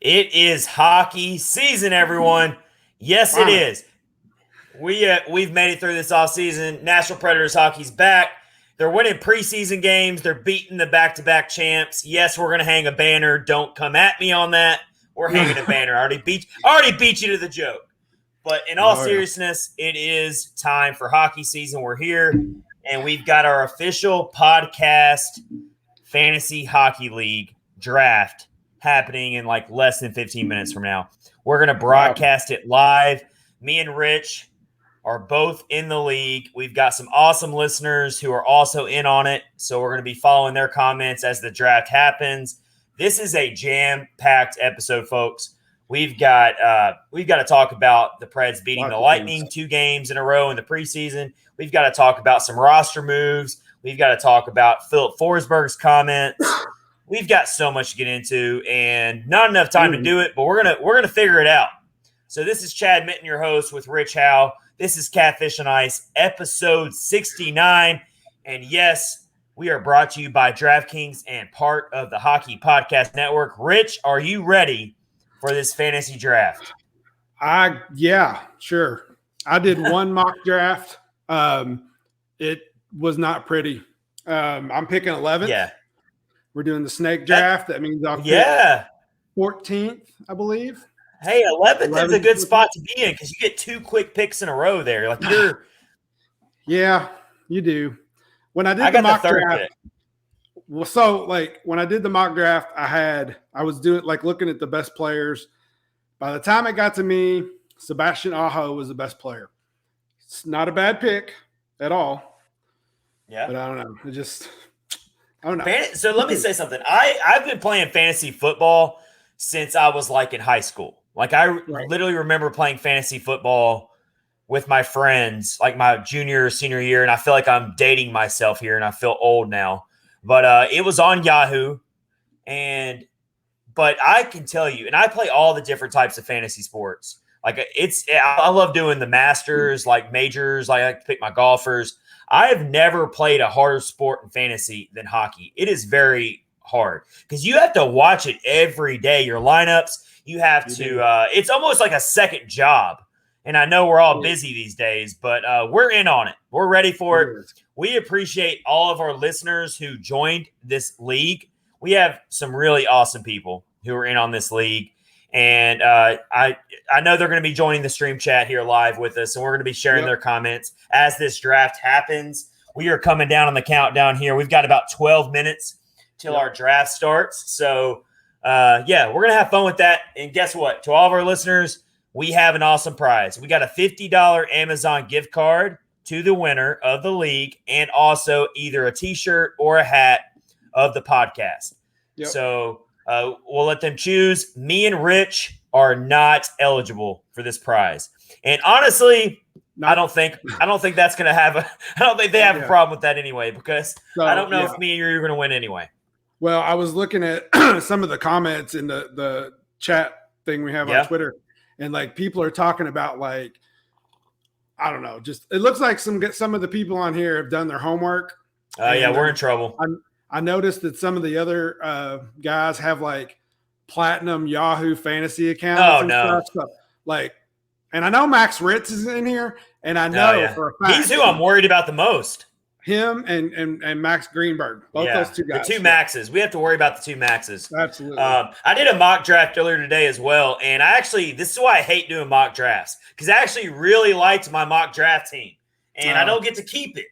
It is hockey season, everyone. Yes, it is. We've made it through this offseason. Nashville Predators hockey's back. They're winning preseason games. They're beating the back-to-back champs. Yes, we're going to hang a banner. Don't come at me on that. We're hanging a banner. I already beat you to the joke. But in all seriousness, it is time for hockey season. We're here, and we've got our official podcast Fantasy Hockey League draft happening in like less than 15 minutes from now. We're going to broadcast it live. Me and Rich are both in the league. We've got some awesome listeners who are also in on it. So we're going to be following their comments as the draft happens. This is a jam-packed episode, folks. We've got to talk about the Preds beating the Lightning 2 games in a row in the preseason. We've got to talk about some roster moves. We've got to talk about Philip Forsberg's comments. We've got so much to get into, and not enough time to do it, but we're gonna figure it out. So this is Chad Mitten, your host, with Rich Howe. This is Catfish on Ice, episode 69. And yes, we are brought to you by DraftKings and part of the Hockey Podcast Network. Rich, are you ready for this fantasy draft? Yeah, sure. I did one mock draft. It was not pretty. I'm picking 11th. Yeah. We're doing the snake draft. That means I'll pick 14th, I believe. Hey, 11th is a good spot to be in because you get 2 quick picks in a row there. Like yeah, you do. When I did the mock draft, when I did the mock draft, I was doing like looking at the best players. By the time it got to me, Sebastian Aho was the best player. It's not a bad pick at all. Yeah, but I don't know. I don't know. So let me say something. I've been playing fantasy football since I was like in high school. Like I literally remember playing fantasy football with my friends, like my junior or senior year. And I feel like I'm dating myself here and I feel old now, but it was on Yahoo. But I can tell you, and I play all the different types of fantasy sports. Like I love doing the masters, like majors. Like I like to pick my golfers. I have never played a harder sport in fantasy than hockey. It is very hard because you have to watch it every day. Your lineups, you have to it's almost like a second job. And I know we're all busy these days, but we're in on it. We're ready for it. We appreciate all of our listeners who joined this league. We have some really awesome people who are in on this league. And I know they're going to be joining the stream chat here live with us, and we're going to be sharing their comments as this draft happens. We are coming down on the countdown here. We've got about 12 minutes till our draft starts. So, we're going to have fun with that. And guess what? To all of our listeners, we have an awesome prize. We got a $50 Amazon gift card to the winner of the league and also either a T-shirt or a hat of the podcast. Yep. So we'll let them choose. Me and Rich are not eligible for this prize. And honestly, I don't think that's going to have I don't think they have a problem with that anyway, because I don't know if me and you are going to win anyway. Well, I was looking at some of the comments in the chat thing we have on Twitter, and like people are talking about like, I don't know, just it looks like some of the people on here have done their homework. We're in trouble. I noticed that some of the other guys have like platinum Yahoo fantasy accounts. Oh, no. Stuff. Like, and I know Max Ritz is in here, and I know for a fact he's who I'm worried about the most. Him and Max Greenberg, both those two guys. The 2 Maxes. We have to worry about the 2 Maxes. Absolutely. I did a mock draft earlier today as well, and this is why I hate doing mock drafts, because I actually really liked my mock draft team, and I don't get to keep it.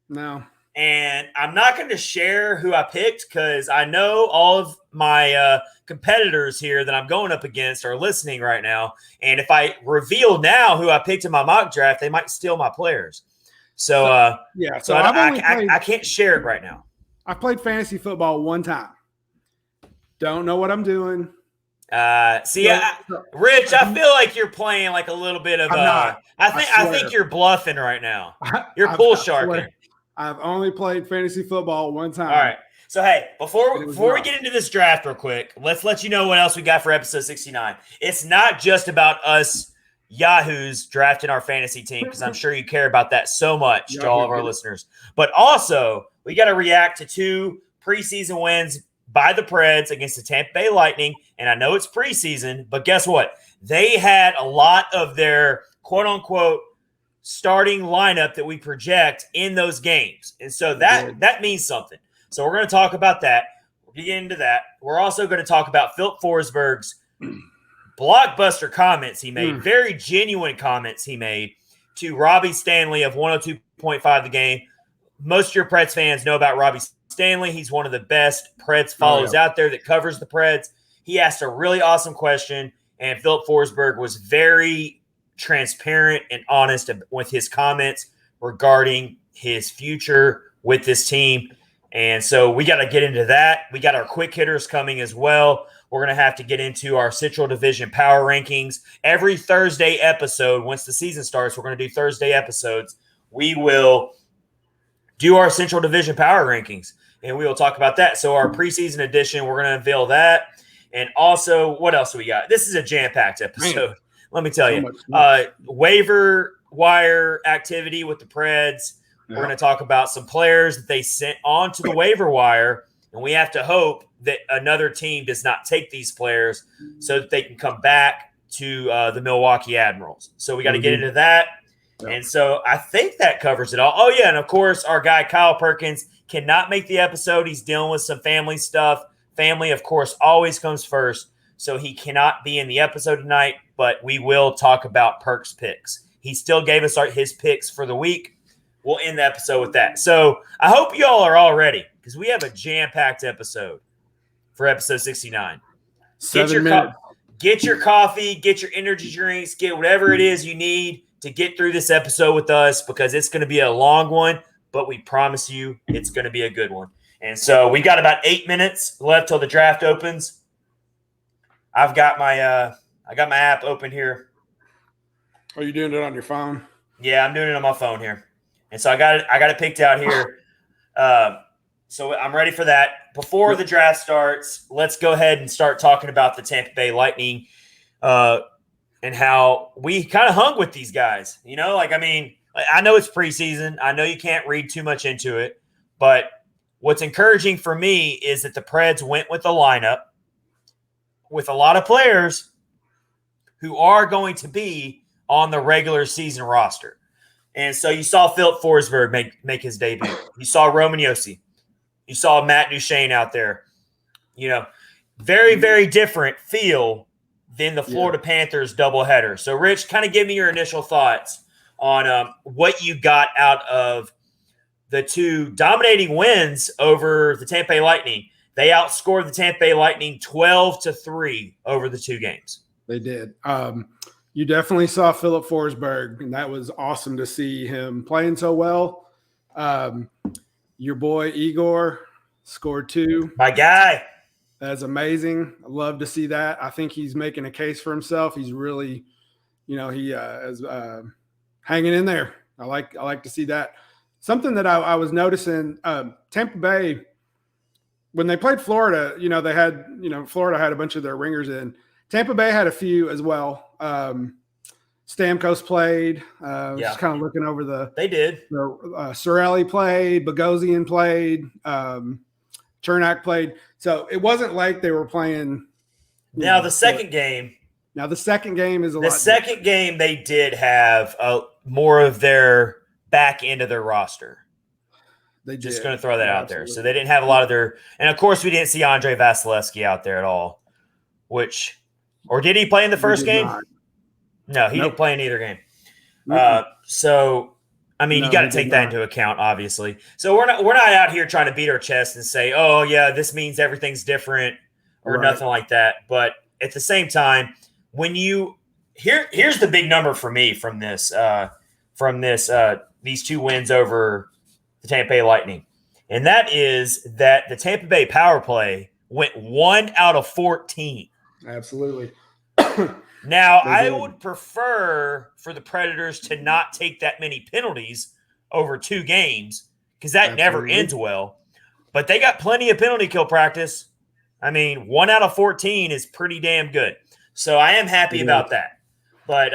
No. And I'm not going to share who I picked because I know all of my competitors here that I'm going up against are listening right now. And if I reveal now who I picked in my mock draft, they might steal my players. So I can't share it right now. I played fantasy football one time. Don't know what I'm doing. Rich, I feel like you're playing like a little bit of I think you're bluffing right now. You're bull sharking. I've only played fantasy football one time. All right. So, hey, before we get into this draft real quick, let's let you know what else we got for episode 69. It's not just about us Yahoos drafting our fantasy team, because I'm sure you care about that so much to all of our listeners. But also, we got to react to 2 preseason wins by the Preds against the Tampa Bay Lightning. And I know it's preseason, but guess what? They had a lot of their quote-unquote starting lineup that we project in those games. And so that means something. So we're going to talk about that. We'll get into that. We're also going to talk about Philip Forsberg's blockbuster comments he made, very genuine comments he made to Robbie Stanley of 102.5 The Game. Most of your Preds fans know about Robbie Stanley. He's one of the best Preds followers out there that covers the Preds. He asked a really awesome question, and Philip Forsberg was very transparent and honest with his comments regarding his future with this team. And so we got to get into that. We got our quick hitters coming as well. We're going to have to get into our Central Division power rankings. Every Thursday episode, once the season starts, we're going to do Thursday episodes. We will do our Central Division power rankings, and we will talk about that. So our preseason edition, we're going to unveil that. And also, what else do we got? This is a jam-packed episode. Let me tell you. Waiver wire activity with the Preds. We're going to talk about some players that they sent onto the waiver wire, and we have to hope that another team does not take these players so that they can come back to the Milwaukee Admirals. So we got to get into that. Yep. And so I think that covers it all. Oh, yeah, and of course, our guy Kyle Perkins cannot make the episode. He's dealing with some family stuff. Family, of course, always comes first, so he cannot be in the episode tonight, but we will talk about Perk's picks. He still gave us his picks for the week. We'll end the episode with that. So I hope y'all are all ready because we have a jam-packed episode for episode 69. Get your coffee, get your energy drinks, get whatever it is you need to get through this episode with us because it's going to be a long one, but we promise you it's going to be a good one. And so we got about 8 minutes left till the draft opens. I've got my app open here. Are you doing it on your phone? Yeah, I'm doing it on my phone here. And so I got it picked out here. So I'm ready for that. Before the draft starts, let's go ahead and start talking about the Tampa Bay Lightning and how we kind of hung with these guys. You know, I know it's preseason. I know you can't read too much into it. But what's encouraging for me is that the Preds went with a lineup with a lot of players who are going to be on the regular season roster. And so you saw Philip Forsberg make his debut. You saw Roman Josi. You saw Matt Duchene out there. You know, very, very different feel than the Florida Panthers doubleheader. So, Rich, kind of give me your initial thoughts on what you got out of the two dominating wins over the Tampa Bay Lightning. They outscored the Tampa Bay Lightning 12-3 over the two games. They did. You definitely saw Philip Forsberg, and that was awesome to see him playing so well. Your boy Igor scored 2. My guy. That's amazing. I love to see that. I think he's making a case for himself. He's really, he is hanging in there. I like to see that. Something that I was noticing, Tampa Bay, when they played Florida, they had, Florida had a bunch of their ringers in. Tampa Bay had a few as well. Stamkos played. Just kind of looking over They did. Cirelli played. Bogosian played. Chernak played. So it wasn't like they were playing. Now the second game. Now the second game is a lot. The second game they did have more of their back end of their roster. Just going to throw that out there. So they didn't have a lot of their – and, of course, we didn't see Andrei Vasilevsky out there at all, or did he play in the first game? Not. No, he didn't play in either game. So, you got to take that into account, obviously. So we're not out here trying to beat our chest and say, oh, yeah, this means everything's different or nothing like that. But at the same time, when here's the big number for me from these two wins over the Tampa Bay Lightning. And that is that the Tampa Bay power play went 1 out of 14. Absolutely. Now, I would prefer for the Predators to not take that many penalties over 2 games because that never ends well. But they got plenty of penalty kill practice. 1 out of 14 is pretty damn good. So I am happy about that. But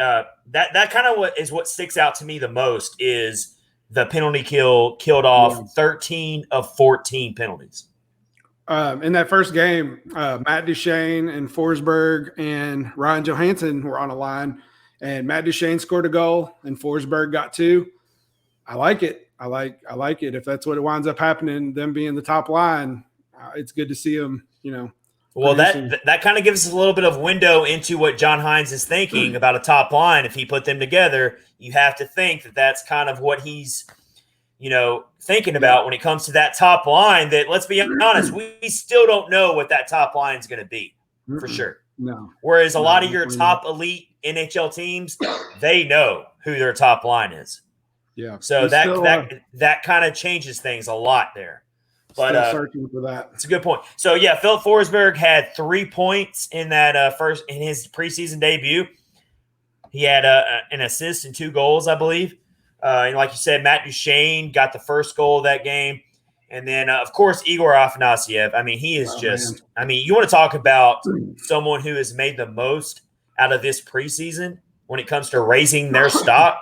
that kind of what sticks out to me the most is the penalty killed off 13 of 14 penalties. in that first game, Matt Duchene and Forsberg and Ryan Johansson were on a line, and Matt Duchene scored a goal and Forsberg got 2. I like it. I like it. If that's what it winds up happening, them being the top line, it's good to see them, Well, producing. that kind of gives us a little bit of window into what John Hines is thinking about a top line. If he put them together, you have to think that that's kind of what he's, thinking about when it comes to that top line. That, let's be honest, we still don't know what that top line is going to be for sure. No. Whereas a lot of your top elite NHL teams, they know who their top line is. Yeah. So that kind of changes things a lot there. But still searching for that. It's a good point. So yeah, Phil Forsberg had 3 points in that in his preseason debut. He had an assist and 2 goals, I believe. And like you said, Matt Duchene got the first goal of that game. And then, of course, Igor Avenatti. I mean, he is you want to talk about someone who has made the most out of this preseason when it comes to raising their stock.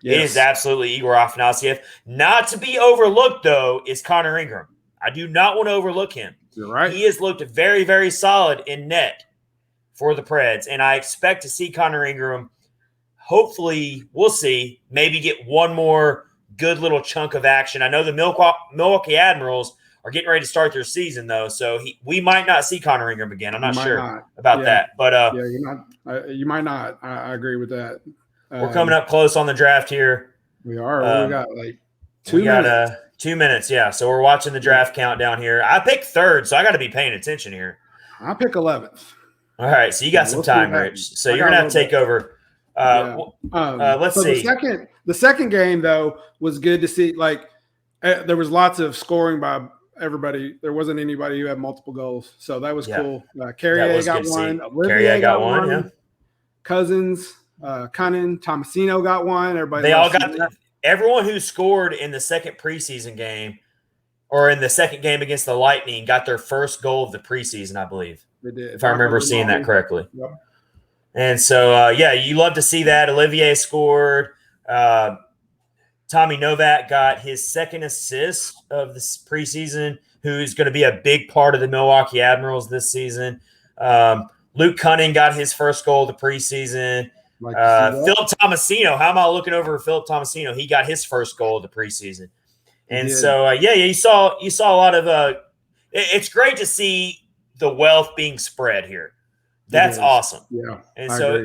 Yes. It is absolutely Igor Avenatti. Not to be overlooked, though, is Connor Ingram. I do not want to overlook him. You're right. He has looked very, very solid in net for the Preds, and I expect to see Connor Ingram. Hopefully, we'll see, maybe get one more good little chunk of action. I know the Milwaukee Admirals are getting ready to start their season, though, so we might not see Connor Ingram again. I'm not sure about that. But you might not. I agree with that. We're coming up close on the draft here. We are. We got like 2 minutes. 2 minutes, yeah. So we're watching the draft countdown here. I picked 3rd, so I got to be paying attention here. I pick 11th. All right, so you got some time, Rich. So you're going to have to take over. Let's see. The second game, though, was good to see. Like, there was lots of scoring by everybody. There wasn't anybody who had multiple goals, so that was cool. Carrion got one. Olivier got one. Yeah. Cousins, Cunnin, Tomasino got one. They all got everyone who scored in the second preseason game or in the second game against the Lightning got their first goal of the preseason, I believe. They did. If I remember seeing that correctly. Yep. And so, you love to see that. Olivier scored. Tommy Novak got his second assist of this preseason, who's going to be a big part of the Milwaukee Admirals this season. Luke Cunning got his first goal of the preseason. Philip Tomasino. How am I looking over Philip Tomasino? He got his first goal of the preseason. And so, you saw a lot of it's great to see the wealth being spread here. That's awesome. Yeah. And so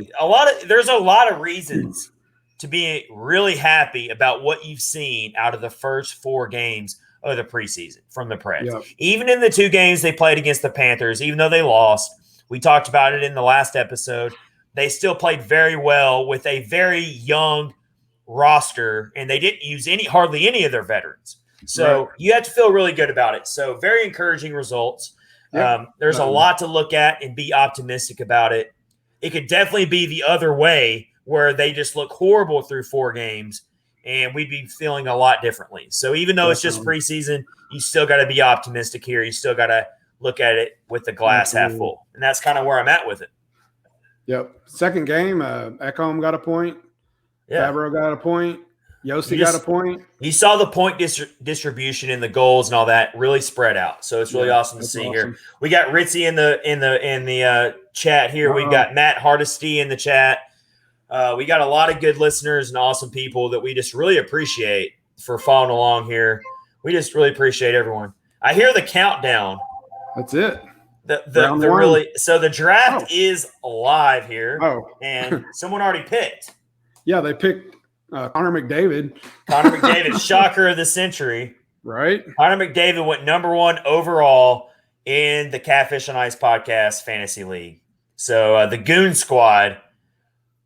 there's a lot of reasons to be really happy about what you've seen out of the first 4 games of the preseason from the Preds. Yep. Even in the 2 games they played against the Panthers, even though they lost, we talked about it in the last episode, they still played very well with a very young roster, and they didn't use hardly any of their veterans. So you have to feel really good about it. So very encouraging results. Yep. There's a lot to look at and be optimistic about it. It could definitely be the other way where they just look horrible through 4 games and we'd be feeling a lot differently. So even though it's just preseason, you still got to be optimistic here. You still got to look at it with the glass half full. And that's kind of where I'm at with it. Yep. Second game, Ekholm got a point. Yeah. Favreau got a point. Yossi got a point. You saw the point distribution and the goals and all that really spread out. So it's really awesome to see here. We got Ritzy in the chat here. We've got Matt Hardesty in the chat. We got a lot of good listeners and awesome people that we just really appreciate for following along here. We just really appreciate everyone. I hear the countdown. That's it. So the draft is live here. And someone already picked. Yeah, they picked Connor McDavid. Connor McDavid, shocker of the century. Right. Connor McDavid went number 1 overall in the Catfish on Ice podcast fantasy league. So the Goon Squad,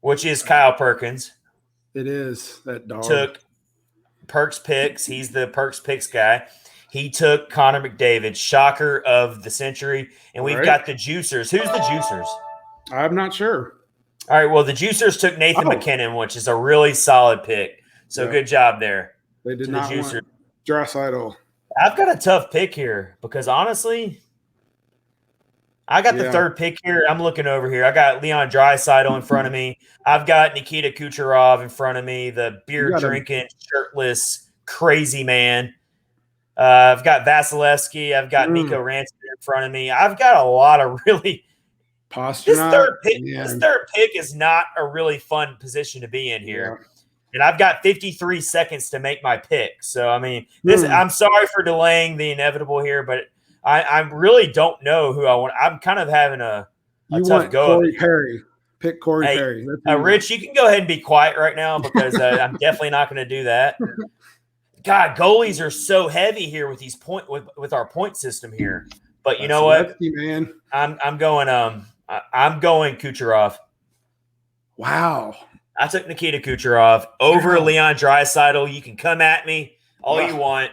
which is Kyle Perkins. It is that dog. Took Perks picks. He's the Perks picks guy. He took Connor McDavid, shocker of the century. And we've got the Juicers. Who's the Juicers? I'm not sure. All right, well, the Juicers took Nathan McKinnon, which is a really solid pick. So good job there. They did not want Draisaitl. I've got a tough pick here because, honestly, I got the 3rd pick here. I'm looking over here. I got Leon Draisaitl in front of me. I've got Nikita Kucherov in front of me, the beer-drinking, shirtless, crazy man. I've got Vasilevsky. I've got Mikko Rantanen in front of me. I've got a lot of really this third pick is not a really fun position to be in here. Yeah. And I've got 53 seconds to make my pick. So, I mean, I'm sorry for delaying the inevitable here, but I really don't know who I want. I'm kind of having a tough go. Corey Perry. Pick Corey Perry. Rich, you can go ahead and be quiet right now because I'm definitely not going to do that. God, goalies are so heavy here with these with our point system here. But you know what? Man. I'm going Kucherov. Wow. I took Nikita Kucherov over Leon Draisaitl. You can come at me all you want.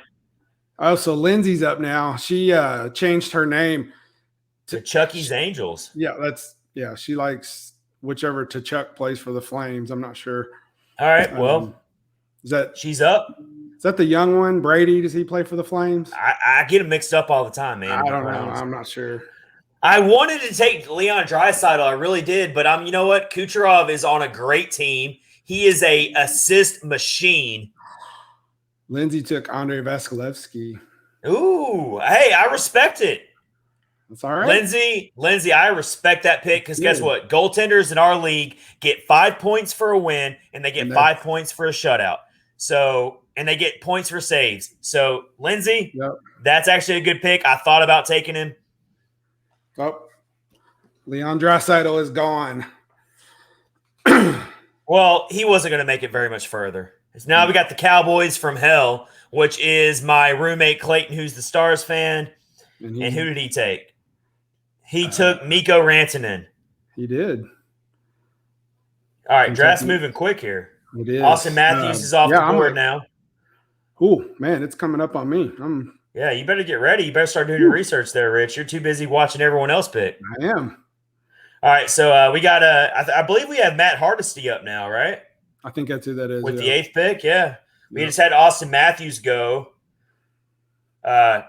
Oh, so Lindsay's up now. She changed her name to Chucky's Angels. Yeah, she likes whichever Tkachuk plays for the Flames. I'm not sure. All right, well, she's up? Is that the young one, Brady? Does he play for the Flames? I get them mixed up all the time, man. I don't know. I'm not sure. I wanted to take Leon Draisaitl. I really did, but you know what? Kucherov is on a great team. He is a assist machine. Lindsay took Andrei Vasilevsky. Ooh, hey, I respect it. That's all right. Lindsay, I respect that pick because guess what? Goaltenders in our league get 5 points for a win, and they get 5 points for a shutout. So, and they get points for saves. So, Lindsay, that's actually a good pick. I thought about taking him. Oh, Leon Draisaitl is gone. Well, he wasn't going to make it very much further. So now we got the Cowboys from hell, which is my roommate Clayton, who's the Stars fan. And who did he take? He took Mikko Rantanen. He did. All right, draft's moving quick here. It is. Austin Matthews is off the board now. Oh, man, it's coming up on me. Yeah, you better get ready. You better start doing your research there, Rich. You're too busy watching everyone else pick. I am. All right, so we got I believe we have Matt Hardesty up now, right? I think that's who that is. With the 8th pick, yeah. We just had Austin Matthews go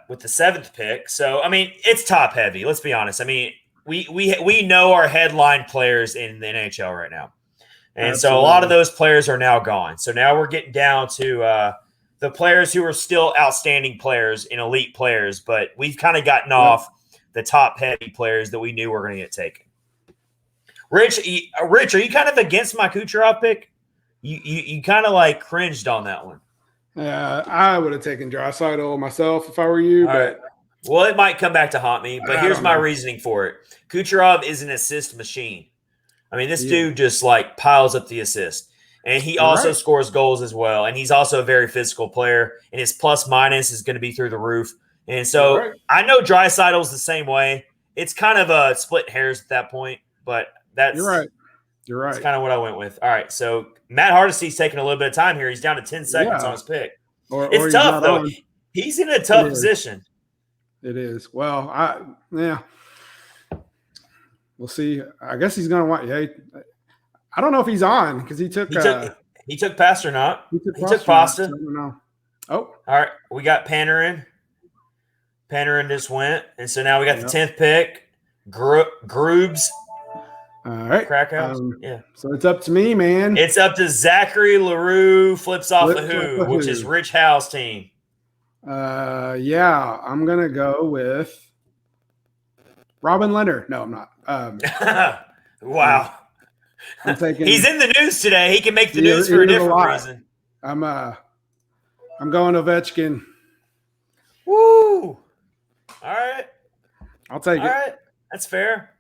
with the 7th pick. So, I mean, it's top heavy. Let's be honest. I mean, we know our headline players in the NHL right now. And so a lot of those players are now gone. So now we're getting down to the players who are still outstanding players and elite players, but we've kind of gotten off the top heavy players that we knew were going to get taken. Rich, are you kind of against my Kucherov pick? You kind of like cringed on that one. I would have taken Draisaitl myself if I were you. Right. Well, it might come back to haunt me, but here's my reasoning for it. Kucherov is an assist machine. I mean, this dude just like piles up the assist. And he also scores goals as well. And he's also a very physical player. And his plus minus is going to be through the roof. And so I know Draisaitl's the same way. It's kind of a split hairs at that point, but that's You're right. That's kind of what I went with. All right. So Matt Hardesty's taking a little bit of time here. He's down to 10 seconds on his pick. It's tough, though. He's in a tough position. It is. Well, we'll see. I guess he's going to want. Yeah, I don't know if he's on because he took Pasternak. He took Pasta. I don't know. Oh, all right. We got Panarin. Panarin just went, and so now we got the 10th pick. Grubes. All right. Krakow. So it's up to me, man. It's up to Zachary Leroux flips off the Who, which is Rich Howe's team. Yeah, I'm gonna go with Robin Leonard. No, I'm not. Wow. I'm taking. He's in the news today. He can make the news for a different reason. I'm going Ovechkin. Woo! All right. I'll take it. All right. That's fair.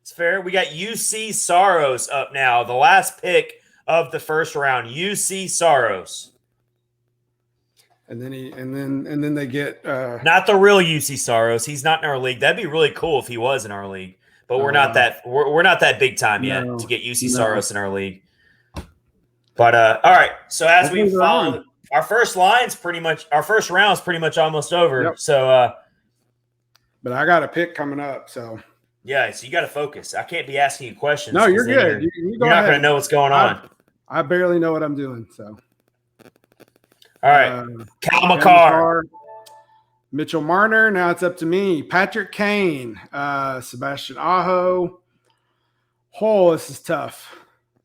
It's fair. We got UC Saros up now, the last pick of the first round. UC Saros. And then they get not the real UC Saros. He's not in our league. That'd be really cool if he was in our league. But we're not that big time yet to get UC Saros in our league. But all right. So as we follow, our first round's pretty much almost over. Yep. So but I got a pick coming up, so yeah, so you got to focus. I can't be asking you questions. No, you're good. You're not going to know what's going on. I barely know what I'm doing. So, all right, Cal McCarr, Mitchell Marner. Now it's up to me. Patrick Kane, Sebastian Aho. Oh, this is tough.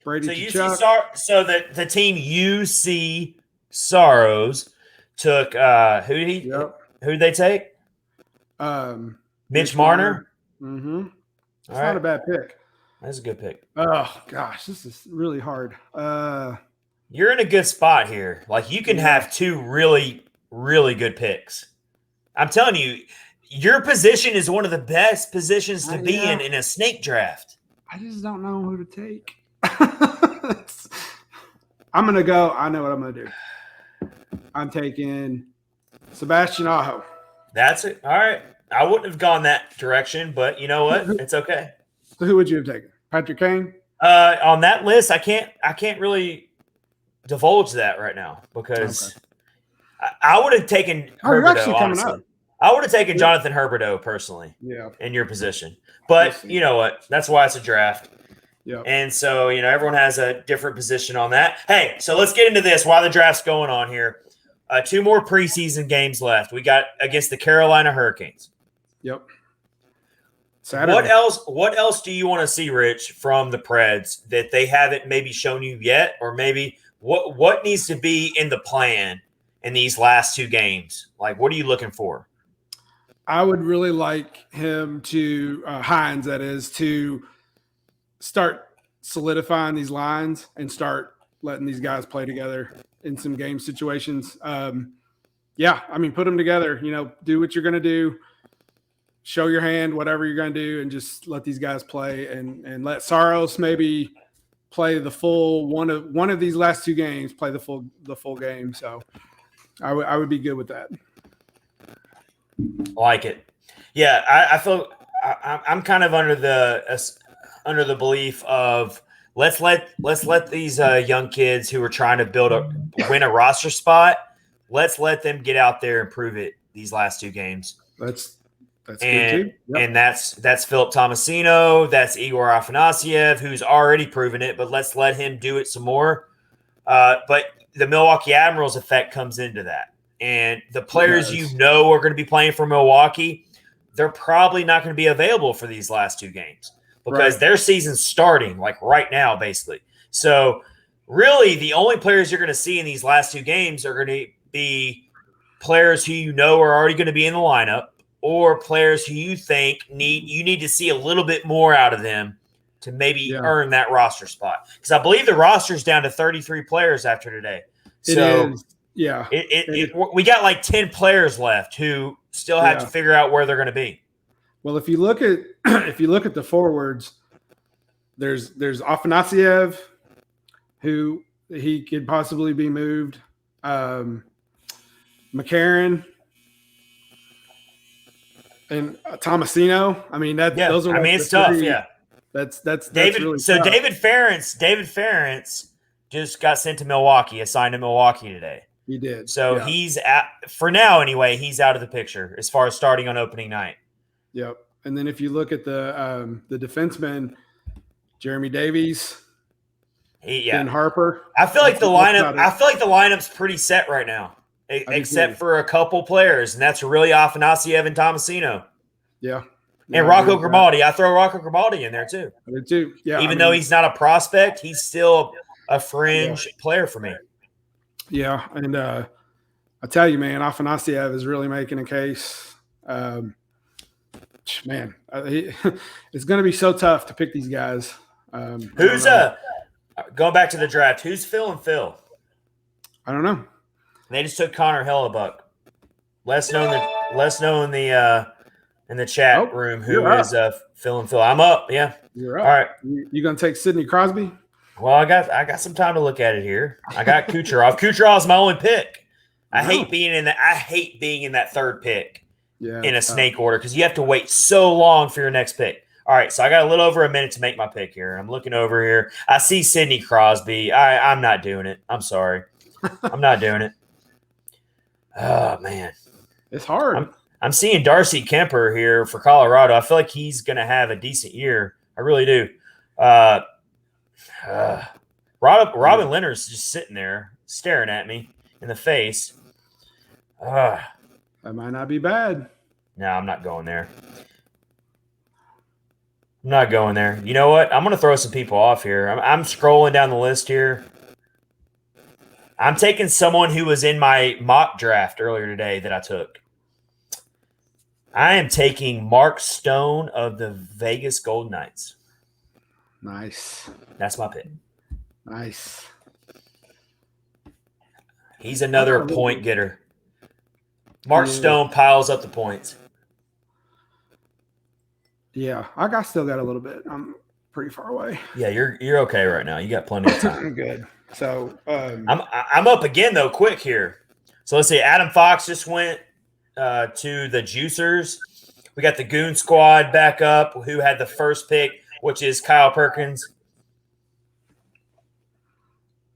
Brady Tkachuk. So the team UC Saros took who did they take? Mitch Marner. Mm-hmm. It's All not right. a bad pick. That's a good pick. Oh gosh, this is really hard. You're in a good spot here. Like you can have two really, really good picks. I'm telling you, your position is one of the best positions to be in a snake draft. I just don't know who to take. I'm gonna go. I know what I'm gonna do. I'm taking Sebastian Aho. That's it. All right. I wouldn't have gone that direction, but you know what? It's okay. So who would you have taken? Patrick Kane? On that list, I can't really divulge that right now because I would have taken Herberto, honestly. I would have taken Jonathan Herberto personally in your position. But you know what? That's why it's a draft. Yeah. And so, everyone has a different position on that. Hey, so let's get into this while the draft's going on here. 2 more preseason games left. We got against the Carolina Hurricanes. Yep. Saturday. What else do you want to see, Rich, from the Preds that they haven't maybe shown you yet? Or maybe what needs to be in the plan in these last 2 games? Like, what are you looking for? I would really like him to, Hines, that is, to start solidifying these lines and start letting these guys play together in some game situations. Put them together, do what you're going to do, show your hand, whatever you're going to do, and just let these guys play and let Saros maybe play the full one of these last 2 games, play the full game. So I would be good with that. Like it. Yeah, I feel I'm kind of under the belief of let's let these young kids who are trying to win a roster spot, let's let them get out there and prove it these last 2 games. That's good too. Yep. And that's Philip Tomasino, that's Igor Afanasyev, who's already proven it, but let's let him do it some more. But the Milwaukee Admirals effect comes into that. And the players are going to be playing for Milwaukee, they're probably not going to be available for these last 2 games because their season's starting like right now, basically. So really the only players you're going to see in these last 2 games are going to be players who are already going to be in the lineup or players who you think you need to see a little bit more out of them to maybe earn that roster spot. Because I believe the roster's down to 33 players after today. So yeah, we got like 10 players left who still have to figure out where they're going to be. Well, if you look at the forwards, there's Afanasyev, who he could possibly be moved. McCarron and Tomasino. I mean those are. I mean it's tough. Yeah, that's David. Really so tough. David Ferentz just got sent to Milwaukee, assigned to Milwaukee today. He did. So he's for now anyway, he's out of the picture as far as starting on opening night. Yep. And then if you look at the defensemen, Jeremy Davies, Ben Harper. I feel like the lineup's pretty set right now, except for a couple players, and that's really Afanasyev and Tomasino. Yeah. And Rocco Grimaldi. I throw Rocco Grimaldi in there too. I do too. Yeah. Even though he's not a prospect, he's still a fringe player for me. Yeah, and I tell you, man, Afanasyev is really making a case. It's going to be so tough to pick these guys. Who's going back to the draft? Who's Phil and Phil? I don't know. They just took Connor Hellebuck. Less known in the chat room who is Phil and Phil. I'm up. Yeah, you're up. All right. You going to take Sidney Crosby? Well, I got some time to look at it here. I got Kucherov. Kucherov's my only pick. I hate being in that 3rd pick in a snake order because you have to wait so long for your next pick. All right, so I got a little over a minute to make my pick here. I'm looking over here. I see Sidney Crosby. I'm not doing it. I'm sorry. I'm not doing it. Oh man, it's hard. I'm seeing Darcy Kemper here for Colorado. I feel like he's going to have a decent year. I really do. Robin Leonard's just sitting there staring at me in the face. That might not be bad. No, I'm not going there. I'm not going there. You know what? I'm going to throw some people off here. I'm scrolling down the list here. I'm taking someone who was in my mock draft earlier today that I took. I am taking Mark Stone of the Vegas Golden Knights. Nice. That's my pick. Nice. He's another point getter. Mark Stone piles up the points. Yeah, I still got a little bit. I'm pretty far away. Yeah, you're okay right now. You got plenty of time. I'm good. So I'm up again though, quick here. So let's see. Adam Fox just went to the Juicers. We got the Goon Squad back up, who had the first pick, which is Kyle Perkins.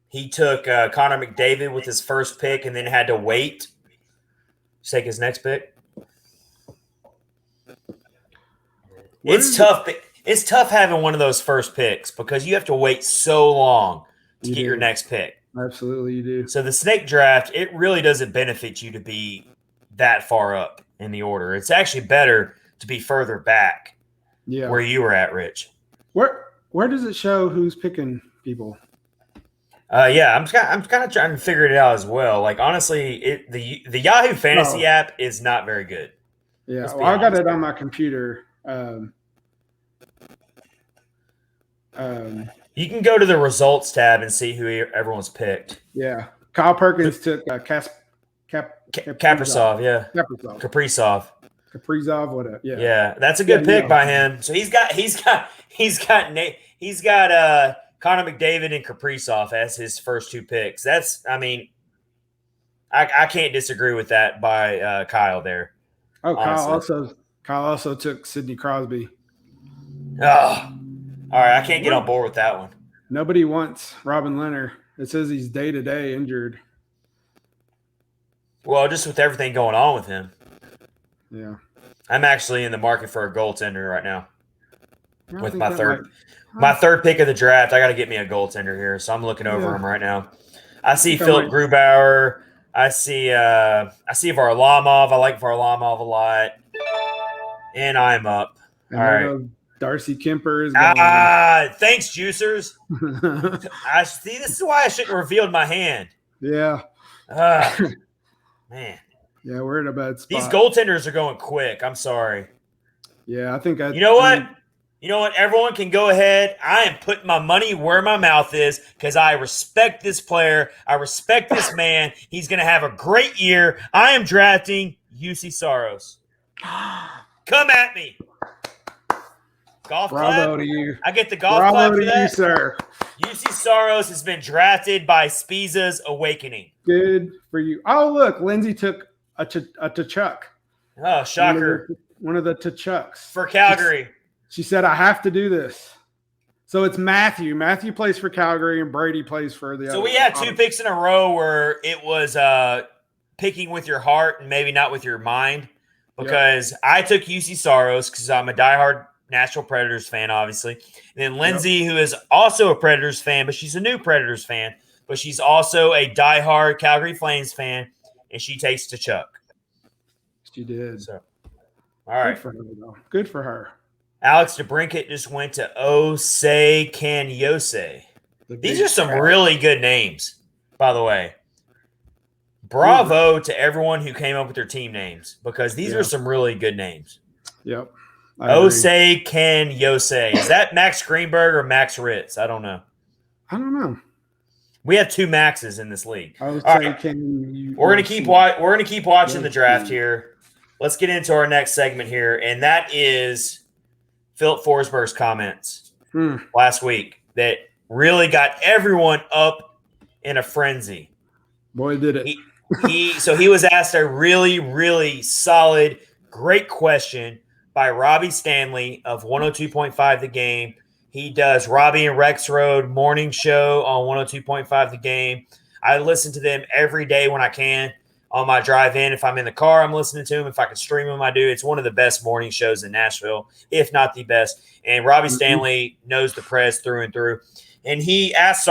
He took Connor McDavid with his first pick and then had to wait to take his next pick. It's tough. It's tough having one of those first picks because you have to wait so long to get your next pick. Absolutely, you do. So the snake draft, it really doesn't benefit you to be that far up in the order. It's actually better to be further back where you were at, Rich. Where does it show who's picking people? Yeah, I'm kind of trying to figure it out as well. Like honestly, the Yahoo Fantasy app is not very good. Yeah, well, I got it on my computer. You can go to the results tab and see who everyone's picked. Yeah, Kyle Perkins took Kaprizov. Yeah, Kaprizov, whatever. Yeah, that's a good pick by him. So he's got Connor McDavid and Kaprizov as his first two picks. I can't disagree with that by Kyle there. Oh, Kyle also took Sidney Crosby. Oh, all right. I can't get on board with that one. Nobody wants Robin Leonard. It says he's day-to-day injured. Well, just with everything going on with him. Yeah. I'm actually in the market for a goaltender right now. With my third pick of the draft, I got to get me a goaltender here. So I'm looking over him right now. I see Philip Grubauer. I see Varlamov. I like Varlamov a lot. And I'm up. All right. Darcy Kemper is thanks, Juicers. I see. This is why I shouldn't have revealed my hand. Yeah. Man. Yeah, we're in a bad spot. These goaltenders are going quick. I'm sorry. Yeah, I think You know what? Everyone can go ahead. I am putting my money where my mouth is because I respect this player. I respect this man. He's going to have a great year. I am drafting UC Saros. Come at me. Golf Bravo clap. to you. I get the golf clap for that. Bravo to you, sir. UC Saros has been drafted by Spiza's Awakening. Good for you. Oh, look. Lindsay took a Tkachuk. Oh, shocker. One of the Tkachuks. For Calgary. She said, I have to do this. So it's Matthew. Matthew plays for Calgary and Brady plays for the other. So we had two picks in a row where it was picking with your heart and maybe not with your mind because I took UC Saros because I'm a diehard Nashville Predators fan, obviously. And then Lindsay, who is also a Predators fan, but she's a new Predators fan, but she's also a diehard Calgary Flames fan, and she takes Tkachuk. She did. So, all right. Good for her, though. Good for her. Alex DeBrincat just went to Osei Kanyose. These are some really good names, by the way. Bravo to everyone who came up with their team names because these are some really good names. Yep. Osei Kanyose. Is that Max Greenberg or Max Ritz? I don't know. We have two Maxes in this league. All right. We're gonna keep watching the draft here. Let's get into our next segment here, and that is Philip Forsberg's comments last week that really got everyone up in a frenzy. Boy, did it. He was asked a really, really solid, great question by Robbie Stanley of 102.5 The Game. He does Robbie and Rex Road morning show on 102.5 The Game. I listen to them every day when I can on my drive in. If I'm in the car, I'm listening to them. If I can stream them, I do. It's one of the best morning shows in Nashville, if not the best. And Robbie Stanley knows the press through and through. And he asked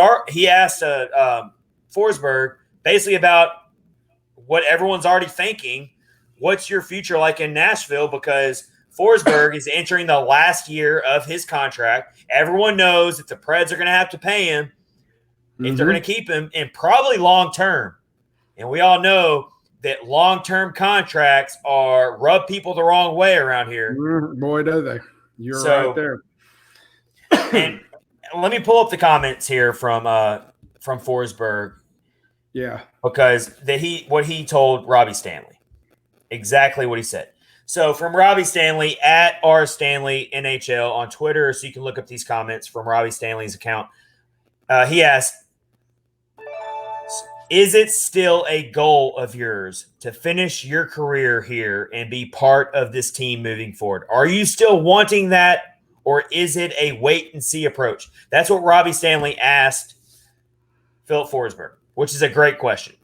Forsberg basically about what everyone's already thinking. What's your future like in Nashville? Because Forsberg is entering the last year of his contract. Everyone knows that the Preds are going to have to pay him if they're going to keep him, and probably long term. And we all know that long-term contracts rub people the wrong way around here. Boy, do they. You're right there. And let me pull up the comments here from Forsberg. Yeah. Because what he told Robbie Stanley. Exactly what he said. So from Robbie Stanley at @RStanleyNHL on Twitter, so you can look up these comments from Robbie Stanley's account. He asked, is it still a goal of yours to finish your career here and be part of this team moving forward? Are you still wanting that, or is it a wait-and-see approach? That's what Robbie Stanley asked Philip Forsberg, which is a great question.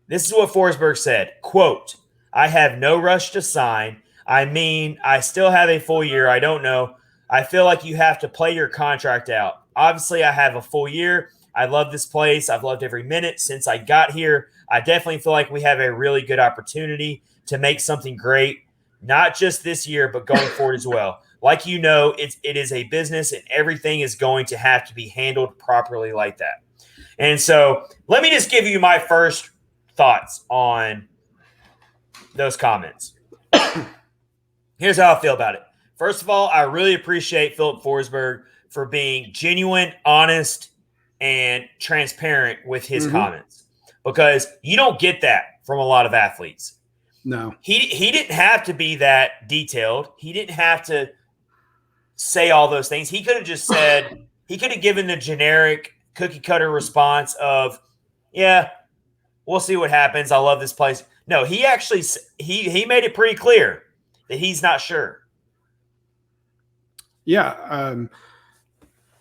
This is what Forsberg said, quote, I have no rush to sign. I mean, I still have a full year. I don't know. I feel like you have to play your contract out. Obviously, I have a full year. I love this place. I've loved every minute since I got here. I definitely feel like we have a really good opportunity to make something great, not just this year, but going forward as well. Like you know, it is a business, and everything is going to have to be handled properly like that. And so let me just give you my first thoughts on those comments. Here's how I feel about it. First of all, I really appreciate Philip Forsberg for being genuine, honest, and transparent with his comments, because you don't get that from a lot of athletes. No. He didn't have to be that detailed. He didn't have to say all those things. He could have just said, he could have given the generic cookie cutter response of, yeah, we'll see what happens. I love this place. No, he actually he made it pretty clear that he's not sure. Yeah,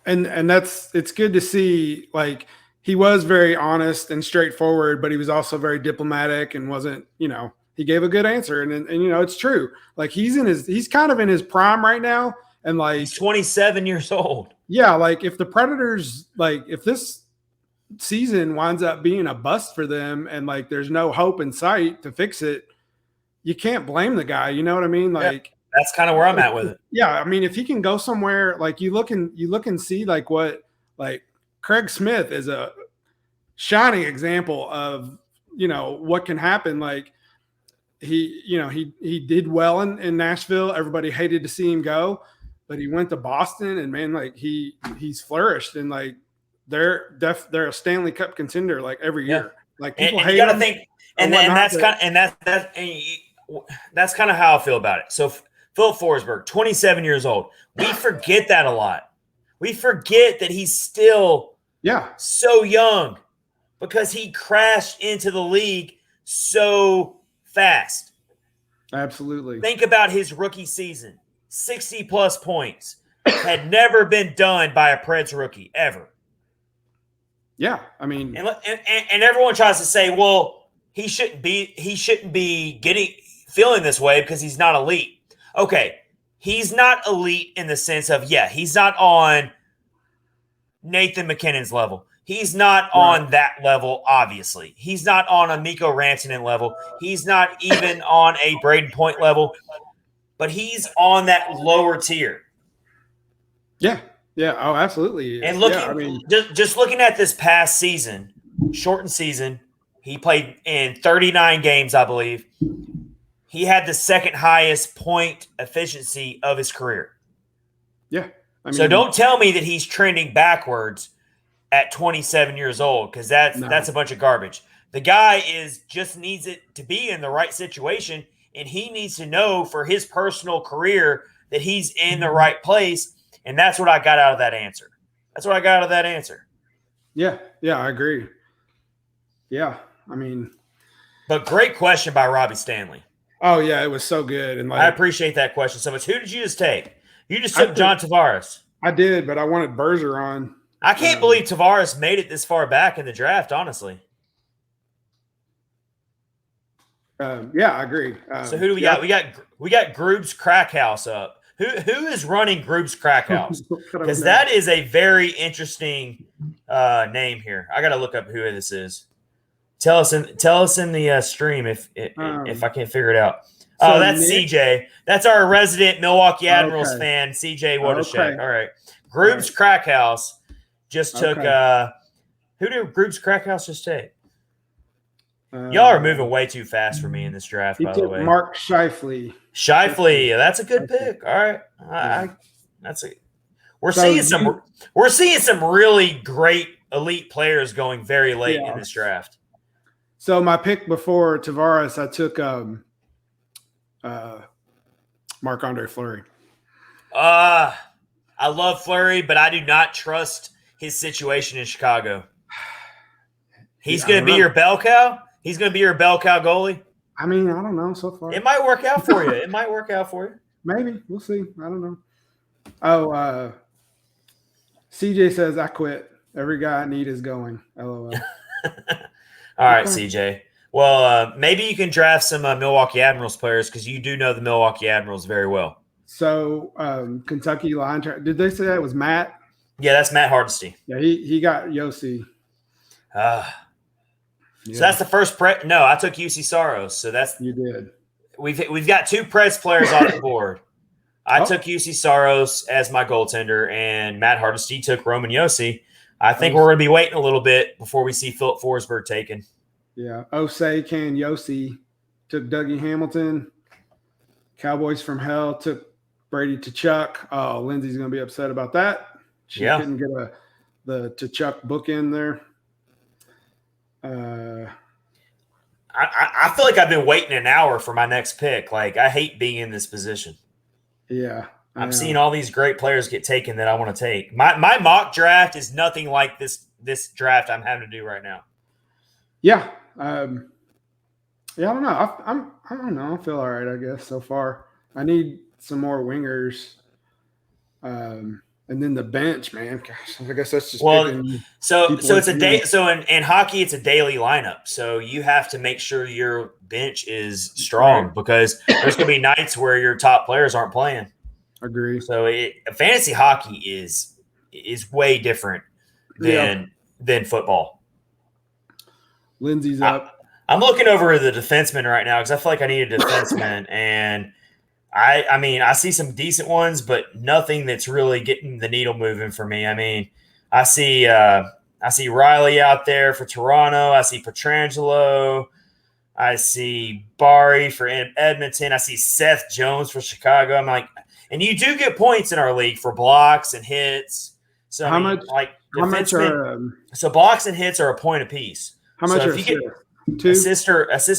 and it's good to see. Like, he was very honest and straightforward, but he was also very diplomatic and wasn't, he gave a good answer. And it's true. Like, he's kind of in his prime right now, and like he's 27 years old. Yeah, like if the Predators, like if this season winds up being a bust for them and like there's no hope in sight to fix it, you can't blame the guy. You know what I mean? Like, that's kind of where I'm at with it. Yeah, I mean, if he can go somewhere, like you look and see like what, like Craig Smith is a shining example of what can happen. Like he did well in Nashville. Everybody hated to see him go, but he went to Boston, and man, like he's flourished, and like they're a Stanley Cup contender like every year. Like people hate him. Think, and that's kind of how I feel about it. So Philip Forsberg, 27 years old. We forget that a lot. We forget that he's still so young because he crashed into the league so fast. Absolutely. Think about his rookie season. 60-plus points. Had never been done by a Preds rookie, ever. Yeah, I mean. And everyone tries to say, well, he shouldn't be feeling this way because he's not elite. Okay, he's not elite in the sense of, he's not on Nathan McKinnon's level. He's not on that level, obviously. He's not on a Mikko Rantanen level. He's not even on a Braden Point level. But he's on that lower tier. Yeah. Yeah. Oh, absolutely. And just looking at this past season, shortened season, he played in 39 games, I believe. He had the second highest point efficiency of his career. Yeah. So don't tell me that he's trending backwards at 27 years old, because that's a bunch of garbage. The guy just needs it to be in the right situation, and he needs to know for his personal career that he's in the right place, and that's what I got out of that answer. Yeah, I agree. Yeah, but great question by Robbie Stanley. Oh yeah, it was so good, and I appreciate that question so much. Who did you just take? You just took John Tavares. I did, but I wanted Bergeron. I can't believe Tavares made it this far back in the draft, honestly. Yeah, I agree. So who do we got? We got Grube's Crack House up. Who is running Grube's Crack House? Because that is a very interesting name here. I got to look up who this is. Tell us in the stream if I can't figure it out. Oh, that's CJ. That's our resident Milwaukee Admirals fan, CJ Wodashek. Okay. All right. Grube's Crack House just took who did Grube's Crack House just take? Y'all are moving way too fast for me in this draft, by the way. Mark Scheifele. Scheifele, that's a good pick. All right. That's it. We're seeing some really great elite players going very late in this draft. So my pick before Tavares, I took Marc-Andre Fleury. I love Fleury, but I do not trust his situation in Chicago. He's going to be your bell cow? He's going to be your bell cow goalie? I mean, I don't know so far. It might work out for you. Maybe. We'll see. I don't know. Oh, CJ says, I quit. Every guy I need is going. LOL. All right, CJ. Well, maybe you can draft some Milwaukee Admirals players because you do know the Milwaukee Admirals very well. So, Kentucky line – did they say that was Matt? Yeah, that's Matt Hardesty. Yeah, he got Yossi. So that's the first No, I took UC Saros. So that's – You did. We've got two Preds players on the board. I took UC Saros as my goaltender, and Matt Hardesty took Roman Yossi. I think we're going to be waiting a little bit before we see Philip Forsberg taken. Yeah. Osei Can Yossi took Dougie Hamilton. Cowboys from Hell took Brady Tkachuk. Oh, Lindsay's going to be upset about that. She couldn't get the Tkachuk book in there. I feel like I've been waiting an hour for my next pick. Like, I hate being in this position. Yeah. I'm seeing all these great players get taken that I want to take. My mock draft is nothing like this draft I'm having to do right now. Yeah. I don't know. I don't know. I feel all right, I guess, so far. I need some more wingers. And then the bench, man. Gosh, I guess that's just so it's a day. So in hockey, it's a daily lineup. So you have to make sure your bench is strong because there's going to be nights where your top players aren't playing. Agree. So fantasy hockey is way different than football. Lindsay's up. I'm looking over the defenseman right now because I feel like I need a defenseman, and I mean, I see some decent ones, but nothing that's really getting the needle moving for me. I mean, I see Riley out there for Toronto. I see Pietrangelo. I see Barry for Edmonton. I see Seth Jones for Chicago. I'm like, and you do get points in our league for blocks and hits. So how much are so blocks and hits are a point apiece. How much if you get 2 assist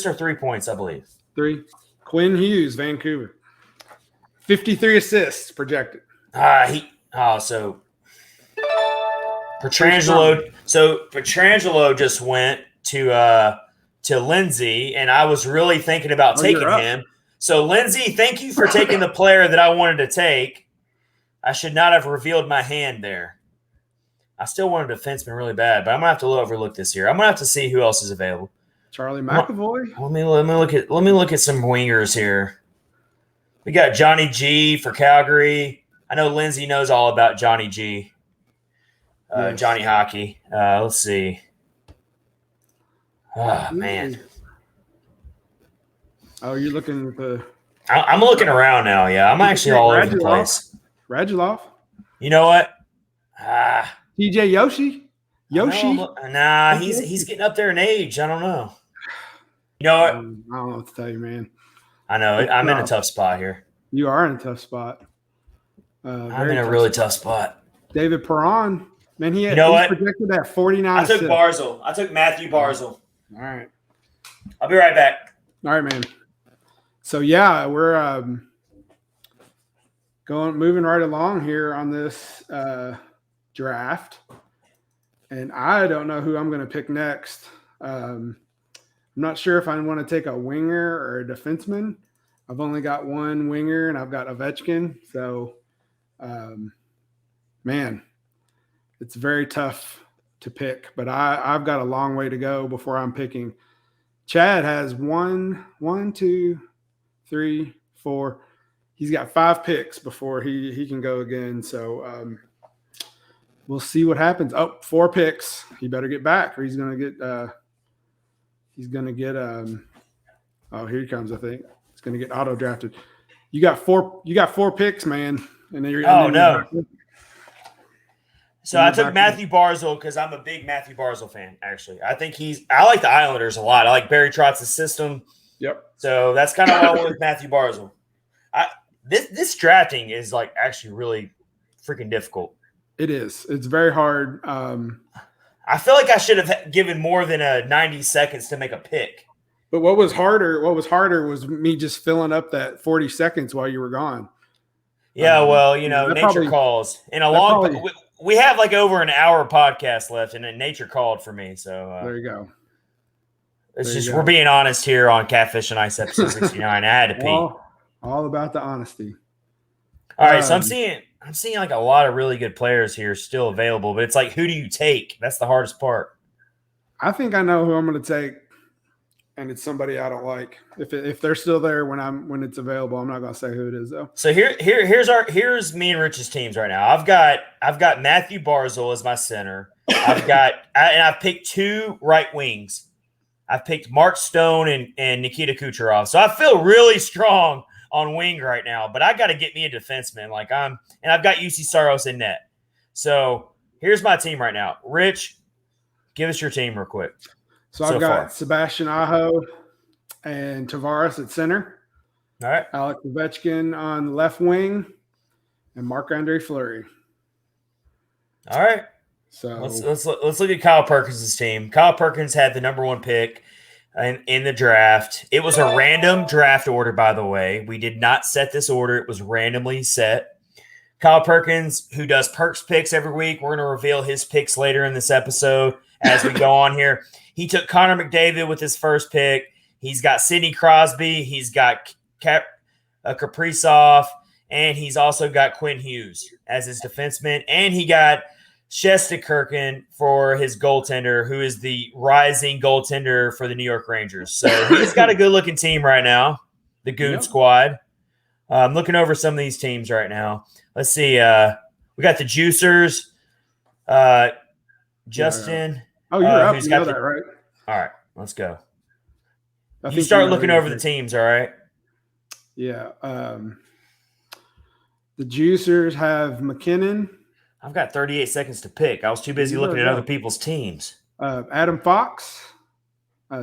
or 3 points, I believe. 3. Quinn Hughes, Vancouver. 53 assists projected. So Pietrangelo. So Pietrangelo just went to Lindsay, and I was really thinking about taking him. So Lindsay, thank you for taking the player that I wanted to take. I should not have revealed my hand there. I still want a defenseman really bad, but I'm gonna have to overlook this here. I'm gonna have to see who else is available. Charlie McAvoy. Let me look at some wingers here. We got Johnny G for Calgary. I know Lindsay knows all about Johnny G. Yes. Johnny Hockey. Let's see. Oh, man. Oh, you're looking at the – I'm looking around now, yeah. I'm actually all over the place. Radulov? You know what? TJ Yoshi? Nah, he's getting up there in age. I don't know. You know what? I don't know what to tell you, man. I know. I'm in a tough spot here. You are in a tough spot. I'm in a really tough spot. David Perron, man, he's projected at 49. I took Barzal. I took Matthew Barzal. All right. I'll be right back. All right, man. So, yeah, we're moving right along here on this draft. And I don't know who I'm going to pick next. I'm not sure if I want to take a winger or a defenseman. I've only got one winger, and I've got Ovechkin. So, man, it's very tough to pick. But I've got a long way to go before I'm picking. Chad has 1, 2, 3, 4. He's got 5 picks before he can go again. So, we'll see what happens. Oh, 4 picks. He better get back, or he's going to get oh, here he comes, I think. He's going to get auto drafted. You got 4 picks, man. And then no. So I took Matthew Barzal because I'm a big Matthew Barzal fan, actually. I think I like the Islanders a lot. I like Barry Trotz's system. Yep. So that's kind of why I went with Matthew Barzal. This drafting is like actually really freaking difficult. It is. It's very hard. I feel like I should have given more than 90 seconds to make a pick. But what was harder was me just filling up that 40 seconds while you were gone. Yeah, well, nature calls. We have like over an hour podcast left, and then nature called for me. So there you go. We're being honest here on Catfish and Ice episode 69. I had to pee. All about the honesty. All right, so I'm seeing like a lot of really good players here still available, but it's like, who do you take? That's the hardest part. I think I know who I'm going to take, and it's somebody I don't like. If they're still there when it's available, I'm not going to say who it is though. So here's me and Rich's teams right now. I've got Matthew Barzal as my center. I've picked 2 right wings. I've picked Mark Stone and Nikita Kucherov. So I feel really strong on wing right now, but I got to get me a defenseman. And I've got UC Saros in net. So here's my team right now. Rich, give us your team real quick. So I've got Sebastian Aho and Tavares at center. All right. Alex Ovechkin on the left wing and Marc-Andre Fleury. All right. So let's look at Kyle Perkins' team. Kyle Perkins had the number 1 pick in the draft. It was a random draft order, by the way. We did not set this order. It was randomly set. Kyle Perkins, who does Perks picks every week, we're going to reveal his picks later in this episode as we go on here. He took Connor McDavid with his first pick. He's got Sidney Crosby. He's got Kaprizov, and he's also got Quinn Hughes as his defenseman. And he got Shesterkin for his goaltender, who is the rising goaltender for the New York Rangers. So he's got a good-looking team right now, the Goon Squad. I'm looking over some of these teams right now. Let's see. We got the Juicers, Justin. Oh, you're up. You know that, right? All right, let's go. You start looking over the teams, all right? Yeah. The Juicers have McKinnon. I've got 38 seconds to pick. I was too busy looking at other people's teams. Adam Fox,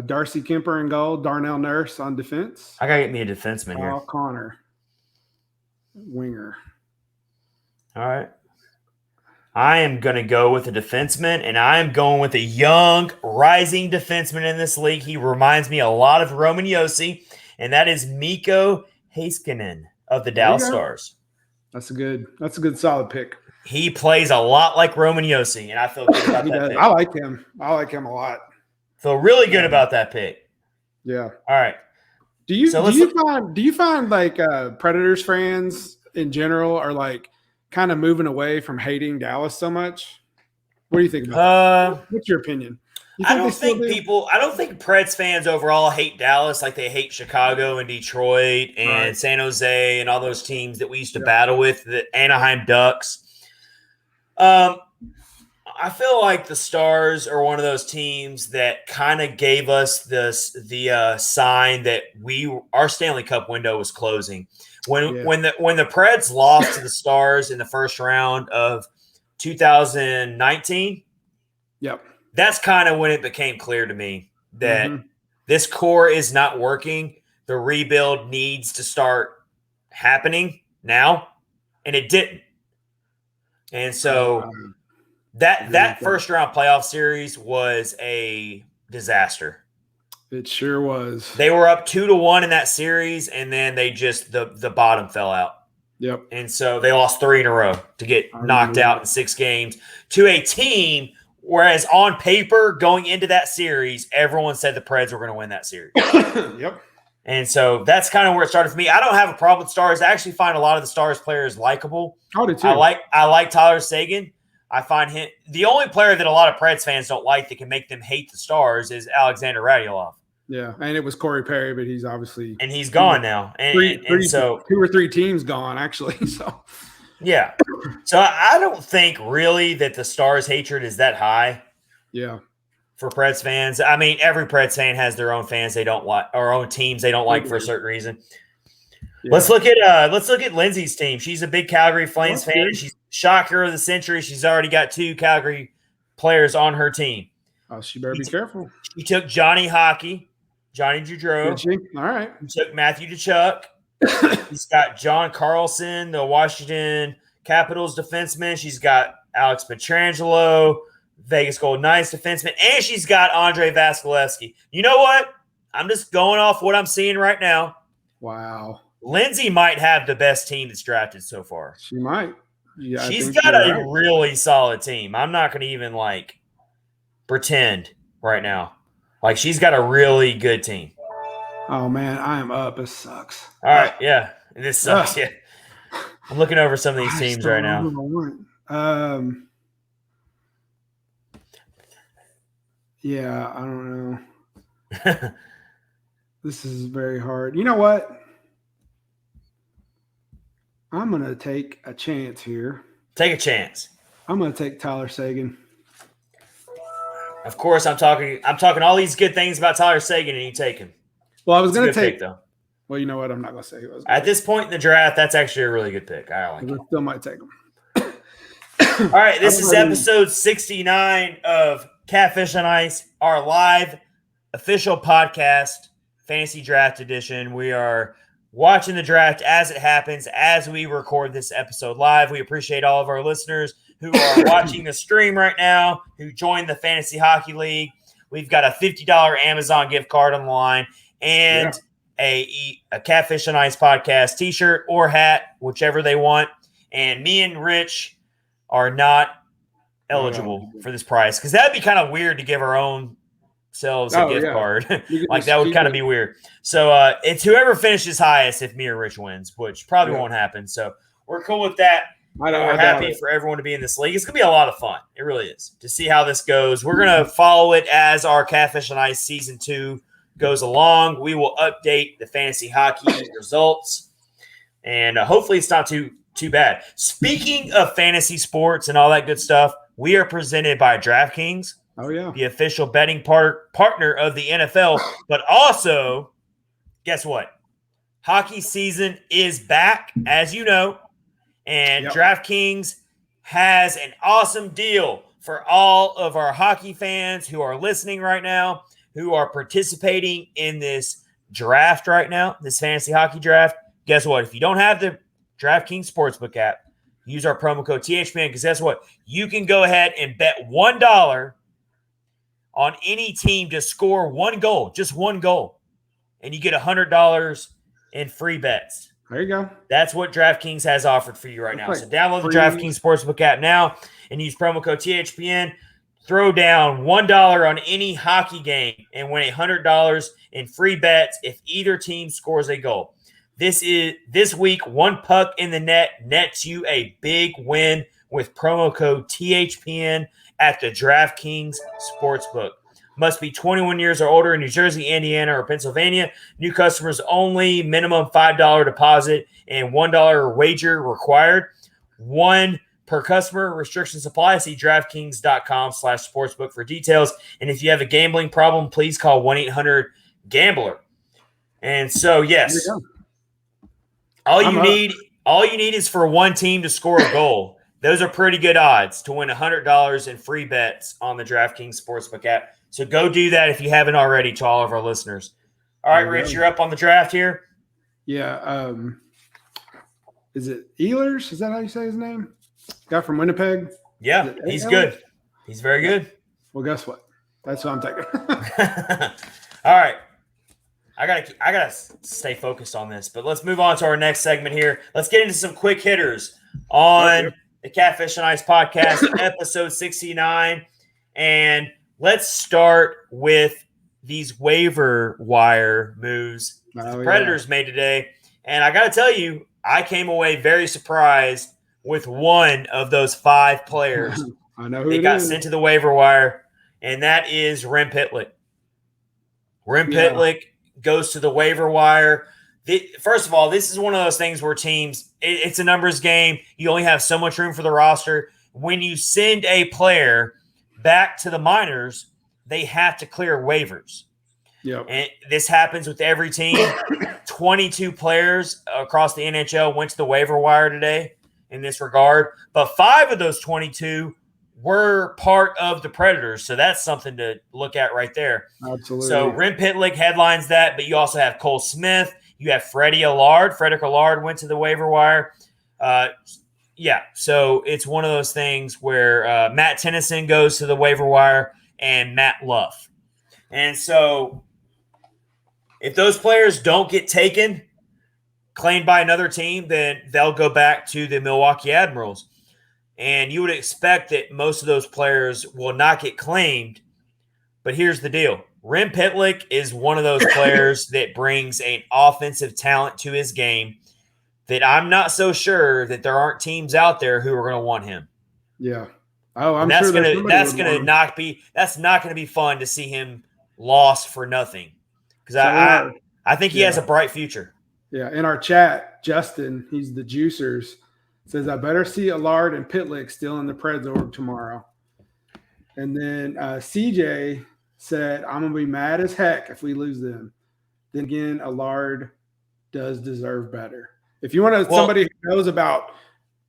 Darcy Kemper in goal, Darnell Nurse on defense. I got to get me a defenseman here. Paul Connor, winger. All right. I am going to go with a defenseman, and I am going with a young, rising defenseman in this league. He reminds me a lot of Roman Josi, and that is Mikko Heiskanen of the Dallas Stars. That's a good solid pick. He plays a lot like Roman Josi, and I feel good about that pick. I like him. I like him a lot. Feel really good about that pick. Yeah. All right. Do you find like Predators fans in general are like kind of moving away from hating Dallas so much? What do you think about that? What's your opinion? I don't think Preds fans overall hate Dallas like they hate Chicago and Detroit and San Jose and all those teams that we used to battle with, the Anaheim Ducks. I feel like the Stars are one of those teams that kind of gave us the sign that our Stanley Cup window was closing. When the Preds lost to the Stars in the first round of 2019, that's kind of when it became clear to me that this core is not working. The rebuild needs to start happening now, and it didn't. And so that first round playoff series was a disaster. It sure was. They were up 2-1 in that series, and then they just the bottom fell out. Yep. And so they lost 3 in a row to get knocked out in 6 games to a team. Whereas on paper, going into that series, everyone said the Preds were going to win that series. Yep. And so that's kind of where it started for me. I don't have a problem with Stars. I actually find a lot of the Stars players likable. I do too. I like Tyler Seguin. I find him the only player that a lot of Preds fans don't like that can make them hate the Stars is Alexander Radulov. Yeah, and it was Corey Perry, but he's obviously he's gone now. And so 2 or 3 teams gone actually. So yeah, so I don't think really that the Stars' hatred is that high. Yeah. For Preds fans, I mean, every Preds fan has their own fans they don't like, or own teams they don't like for a certain reason. Yeah. Let's look at Lindsay's team. She's a big Calgary Flames fan. shocker of the century. She's already got 2 Calgary players on her team. Oh, she better be careful. She took Johnny Gaudreau. All right. She took Matthew Tkachuk. She's got John Carlson, the Washington Capitals defenseman. She's got Alex Pietrangelo, Vegas Golden Knights defenseman, and she's got Andre Vasilevsky. You know what? I'm just going off what I'm seeing right now. Wow. Lindsay might have the best team that's drafted so far. She might. Yeah, she's got a really solid team. I'm not going to even pretend right now. She's got a really good team. Oh man, I am up. This sucks. All right, yeah, this sucks. Yeah, I'm looking over some of these teams right now. Yeah, I don't know. This is very hard. You know what? I'm gonna take a chance here. Take a chance. I'm gonna take Tyler Seguin. Of course, I'm talking all these good things about Tyler Seguin, and you take him. Well, I was going to take pick, though. Well, you know what? I'm not going to say who I was. At this point in the draft, that's actually a really good pick. I like it. I still might take him. All right, this is episode 69 of Catfish on Ice, our live official podcast, Fantasy Draft Edition. We are watching the draft as it happens, as we record this episode live. We appreciate all of our listeners who are watching the stream right now, who joined the Fantasy Hockey League. We've got a $50 Amazon gift card on the line and a Catfish on Ice podcast t-shirt or hat, whichever they want. And me and Rich are not eligible for this prize because that'd be kind of weird to give our own selves a gift card. That would kind of be weird. So it's whoever finishes highest if me or Rich wins, which probably won't happen. So we're cool with that. We're happy for everyone to be in this league. It's going to be a lot of fun. It really is. To see how this goes. We're going to follow it as our Catfish on Ice Season 2 goes along. We will update the fantasy hockey results. And hopefully it's not too bad. Speaking of fantasy sports and all that good stuff, we are presented by DraftKings. Oh, yeah. The official betting partner of the NFL. But also, guess what? Hockey season is back, as you know. And DraftKings has an awesome deal for all of our hockey fans who are listening right now, who are participating in this draft right now, this fantasy hockey draft. Guess what? If you don't have the DraftKings Sportsbook app, use our promo code THPN because guess what? You can go ahead and bet $1 on any team to score one goal, just one goal, and you get $100 in free bets. There you go. That's what DraftKings has offered for you right now. So download the DraftKings Sportsbook app now and use promo code THPN. Throw down $1 on any hockey game and win $100 in free bets if either team scores a goal. This week, one puck in the net nets you a big win with promo code THPN at the DraftKings Sportsbook. Must be 21 years or older in New Jersey, Indiana, or Pennsylvania. New customers only. Minimum $5 deposit and $1 wager required. One per customer. Restrictions apply. See DraftKings.com/sportsbook for details. And if you have a gambling problem, please call 1-800-GAMBLER. And so, yes, all you need is for one team to score a goal. Those are pretty good odds to win $100 in free bets on the DraftKings Sportsbook app. So go do that if you haven't already to all of our listeners. All right, Rich, you're up on the draft here. Yeah. Is it Ehlers? Is that how you say his name? Guy from Winnipeg? Yeah, he's good. He's very good. Well, guess what? That's what I'm taking. All right. I gotta stay focused on this, but let's move on to our next segment here. Let's get into some quick hitters on the Catfish and Ice podcast, episode 69. And let's start with these waiver wire moves the Predators made today. And I got to tell you, I came away very surprised with one of those 5 players I know who that got sent to the waiver wire, and that is Rem Pitlick. Rem Pitlick goes to the waiver wire. First of all, this is one of those things where teams, it's a numbers game. You only have so much room for the roster. When you send a player back to the minors, they have to clear waivers. Yep. And this happens with every team. 22 players across the NHL went to the waiver wire today. in this regard, but 5 of those 22 were part of the Predators. So that's something to look at right there. Absolutely. So Rem Pitlick headlines that, but you also have Cole Smith. You have Freddie Allard. Frederick Allard went to the waiver wire. So it's one of those things where Matt Tennyson goes to the waiver wire and Matt Luff. And so if those players don't get taken, claimed by another team, then they'll go back to the Milwaukee Admirals. And you would expect that most of those players will not get claimed. But here's the deal. Rem Pitlick is one of those players that brings an offensive talent to his game that I'm not so sure that there aren't teams out there who are going to want him. Yeah. Oh, I'm that's sure that's not going to be fun to see him lost for nothing. Because I think he has a bright future. Yeah. In our chat, Justin, he's the Juicers, says, I better see Allard and Pitlick still in the Preds org tomorrow. And then CJ said, I'm going to be mad as heck if we lose them. Then again, Allard does deserve better. If you want somebody who knows about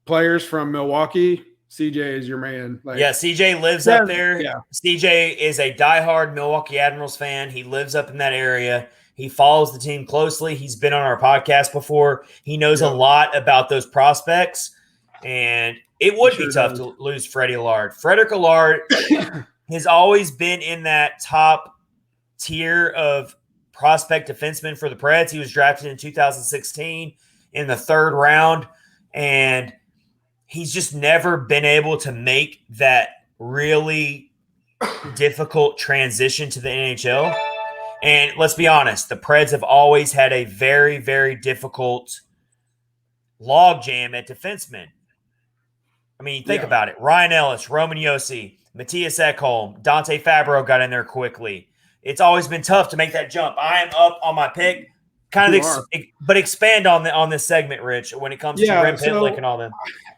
players from Milwaukee, CJ is your man. CJ lives up there. Yeah. CJ is a diehard Milwaukee Admirals fan. He lives up in that area. He follows the team closely. He's been on our podcast before. He knows a lot about those prospects, and it would be tough to lose Freddie Allard. Frederick Allard has always been in that top tier of prospect defensemen for the Preds. He was drafted in 2016 in the 3rd round, and he's just never been able to make that really difficult transition to the NHL. And let's be honest, the Preds have always had a very, very difficult logjam at defensemen. I mean, think about it. Ryan Ellis, Roman Josi, Matthias Ekholm, Dante Fabro got in there quickly. It's always been tough to make that jump. I am up on my pick. But expand on this segment, Rich, when it comes to Rem Pitlick and all them.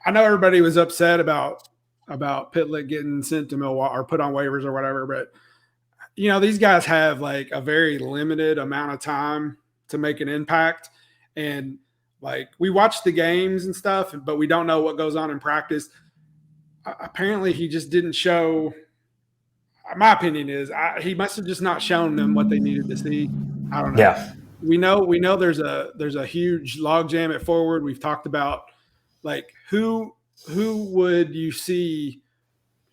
I know everybody was upset about Pitlick getting sent to Milwaukee or put on waivers or whatever, but these guys have like a very limited amount of time to make an impact. And like we watch the games and stuff, but we don't know what goes on in practice. Apparently he just didn't show. My opinion is he must have just not shown them what they needed to see. I don't know. Yeah. We know there's a huge logjam at forward. We've talked about like who would you see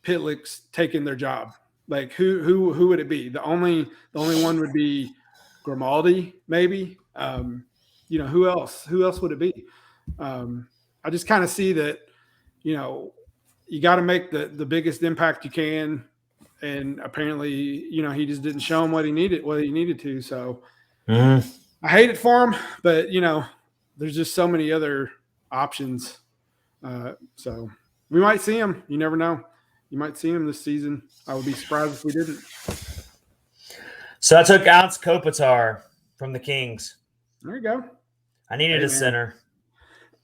Pitlick's taking their job? Like who would it be? The only one would be Grimaldi, maybe. Who else? Who else would it be? I just kind of see that, you got to make the biggest impact you can, and apparently, he just didn't show him what he needed to. So I hate it for him, but there's just so many other options. So we might see him. You never know. You might see him this season. I would be surprised if we didn't. So I took Alex Kopitar from the Kings. There you go. I needed a center.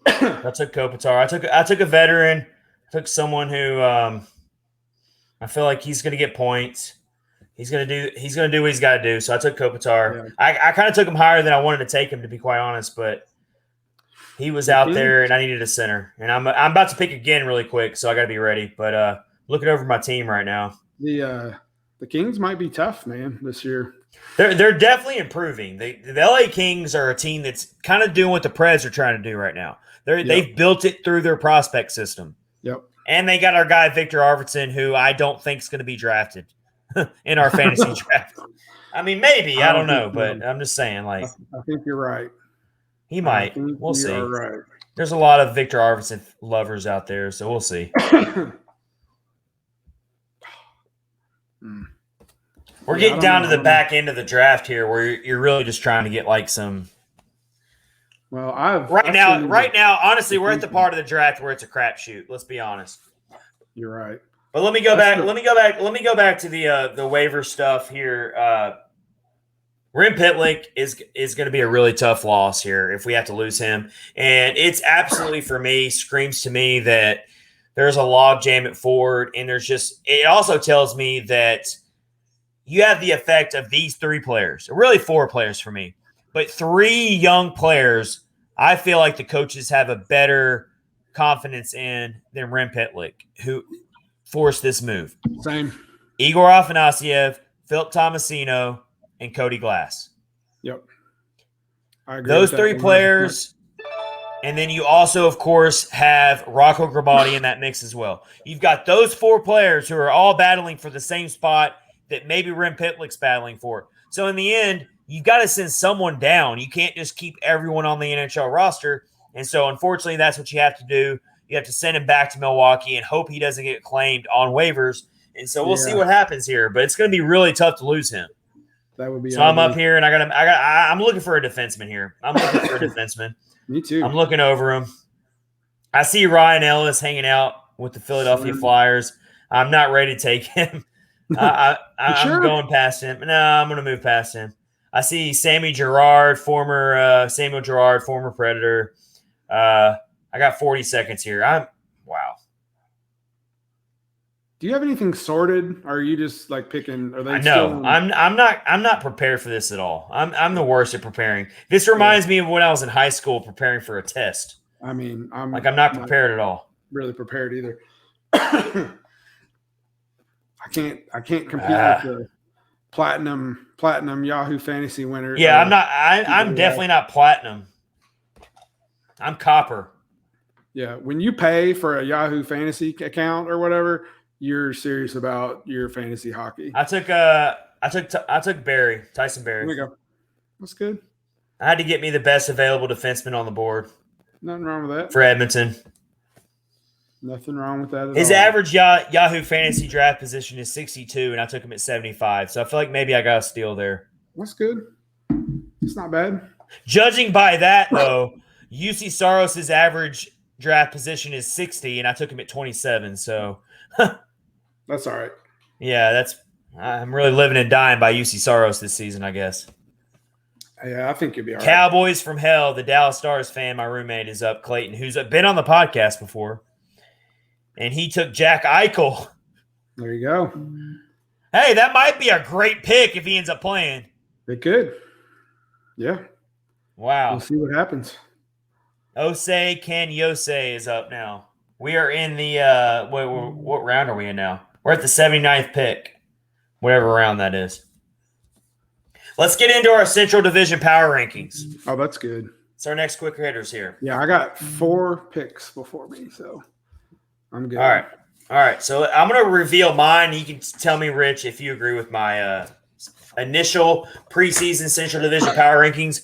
I took Kopitar. I took a veteran. I took someone who I feel like he's going to get points. He's going to do what he's got to do. So I took Kopitar. Yeah. I kind of took him higher than I wanted to take him, to be quite honest, but he was out there and I needed a center. And I'm about to pick again really quick, so I got to be ready. But looking over my team right now. The Kings might be tough, man, this year. They're definitely improving. The LA Kings are a team that's kind of doing what the Preds are trying to do right now. They've built it through their prospect system. Yep. And they got our guy Victor Arvidsson, who I don't think is going to be drafted in our fantasy draft. I mean, maybe. I don't know, but I'm just saying, like, I think you're right. He might. We'll see. Right. There's a lot of Victor Arvidsson lovers out there, so we'll see. We're getting down to the back end of the draft here, where you're really just trying to get like some. Well, right now, honestly, we're at the part of the draft where it's a crapshoot. Let's be honest. You're right. But let me go back to the waiver stuff here. Rem Pitlick is going to be a really tough loss here if we have to lose him, and it's absolutely, for me, screams to me that there's a logjam at forward, and it also tells me that you have the effect of these 3 players, really 4 players for me, but 3 young players. I feel like the coaches have a better confidence in than Rem Pitlick, who forced this move. Same. Igor Avenatti, Philip Tomasino, and Cody Glass. Yep. I agree. Those three players. And then you also, of course, have Rocco Grimaldi in that mix as well. You've got those 4 players who are all battling for the same spot that maybe Rem Pitlick's battling for. So in the end, you've got to send someone down. You can't just keep everyone on the NHL roster. And so, unfortunately, that's what you have to do. You have to send him back to Milwaukee and hope he doesn't get claimed on waivers. And so we'll see what happens here. But it's going to be really tough to lose him. That would be. So I'm up here and I'm looking for a defenseman here. I'm looking for a defenseman. Me too. I'm looking over him. I see Ryan Ellis hanging out with the Philadelphia Flyers. I'm not ready to take him. I'm going past him. No, I'm going to move past him. I see Samuel Girard, former Predator. I got 40 seconds here. Wow. Do you have anything sorted? Or are you just like picking? Are they? No, I'm not prepared for this at all. I'm the worst at preparing. This reminds me of when I was in high school preparing for a test. I mean, I'm not prepared at all. Really prepared either. I can't compete with the platinum Yahoo Fantasy winner. Yeah, I'm definitely not platinum. I'm copper. Yeah, when you pay for a Yahoo Fantasy account or whatever, you're serious about your fantasy hockey. I took Barry, Tyson Barry. There we go. That's good. I had to get me the best available defenseman on the board. Nothing wrong with that. For Edmonton. Nothing wrong with that at all. His average Yahoo Fantasy draft position is 62, and I took him at 75. So I feel like maybe I got a steal there. That's good. It's not bad. Judging by that, though, UC Saros' average draft position is 60, and I took him at 27. So that's all right. Yeah, I'm really living and dying by UC Saros this season, I guess. Yeah, I think you'll be all right. Cowboys from Hell, the Dallas Stars fan, my roommate is up, Clayton, who's been on the podcast before. And he took Jack Eichel. There you go. Hey, that might be a great pick if he ends up playing. It could. Yeah. Wow. We'll see what happens. Osei Kanyose is up now. We are in the what round are we in now? We're at the 79th pick, whatever round that is. Let's get into our Central Division power rankings. Oh, that's good. It's our next quick hitters here. Yeah, I got 4 picks before me, so I'm good. All right. So I'm going to reveal mine. You can tell me, Rich, if you agree with my initial preseason Central Division power rankings.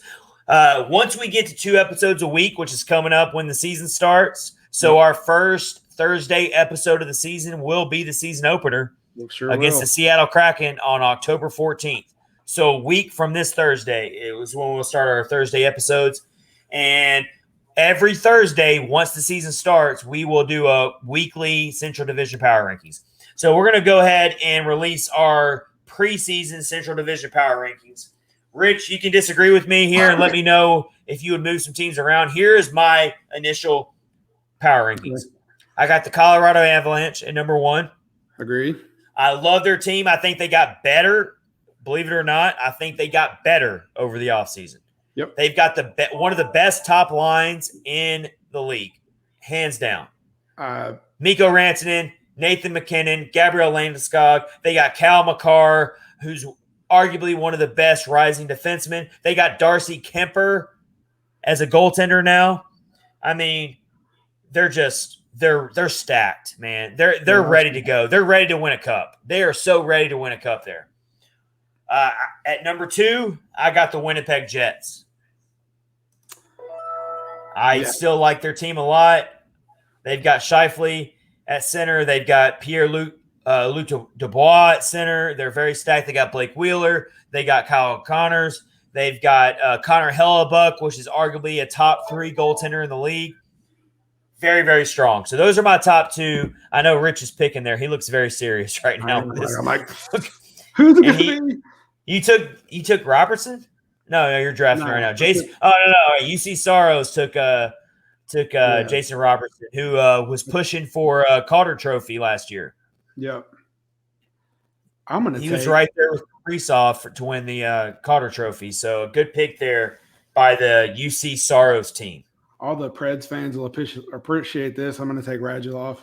Once we get to 2 episodes a week, which is coming up when the season starts, so our first Thursday episode of the season will be the season opener against the Seattle Kraken on October 14th. So a week from this Thursday, it was when we'll start our Thursday episodes. And every Thursday, once the season starts, we will do a weekly Central Division power rankings. So we're going to go ahead and release our preseason Central Division power rankings. Rich, you can disagree with me here and let me know if you would move some teams around. Here is my initial power rankings. I got the Colorado Avalanche at number 1. Agree. I love their team. I think they got better. Believe it or not, I think they got better over the offseason. Yep. They've got one of the best top lines in the league, hands down. Mikko Rantanen, Nathan McKinnon, Gabriel Landeskog. They got Cal McCarr, who's arguably one of the best rising defensemen. They got Darcy Kemper as a goaltender now. I mean, they're stacked, man. They're ready to go. They're ready to win a cup. They are so ready to win a cup there. At number 2, I got the Winnipeg Jets. I still like their team a lot. They've got Scheifele at center. They've got Pierre-Luc Dubois at center. They're very stacked. They got Blake Wheeler. They got Kyle Connors. They've got Connor Hellebuck, which is arguably a top 3 goaltender in the league. Very, very strong. So those are my top 2. I know Rich is picking there. He looks very serious right now. I'm like, who's going to be? You took Robertson? No, you're drafting right now. Jason. Oh no. UC Saros took Jason Robertson, who was pushing for a Calder Trophy last year. Yep. He was right there with Kaprizov to win the Calder Trophy. So a good pick there by the UC Saros team. all the Preds fans will appreciate this. I'm going to take Radulov.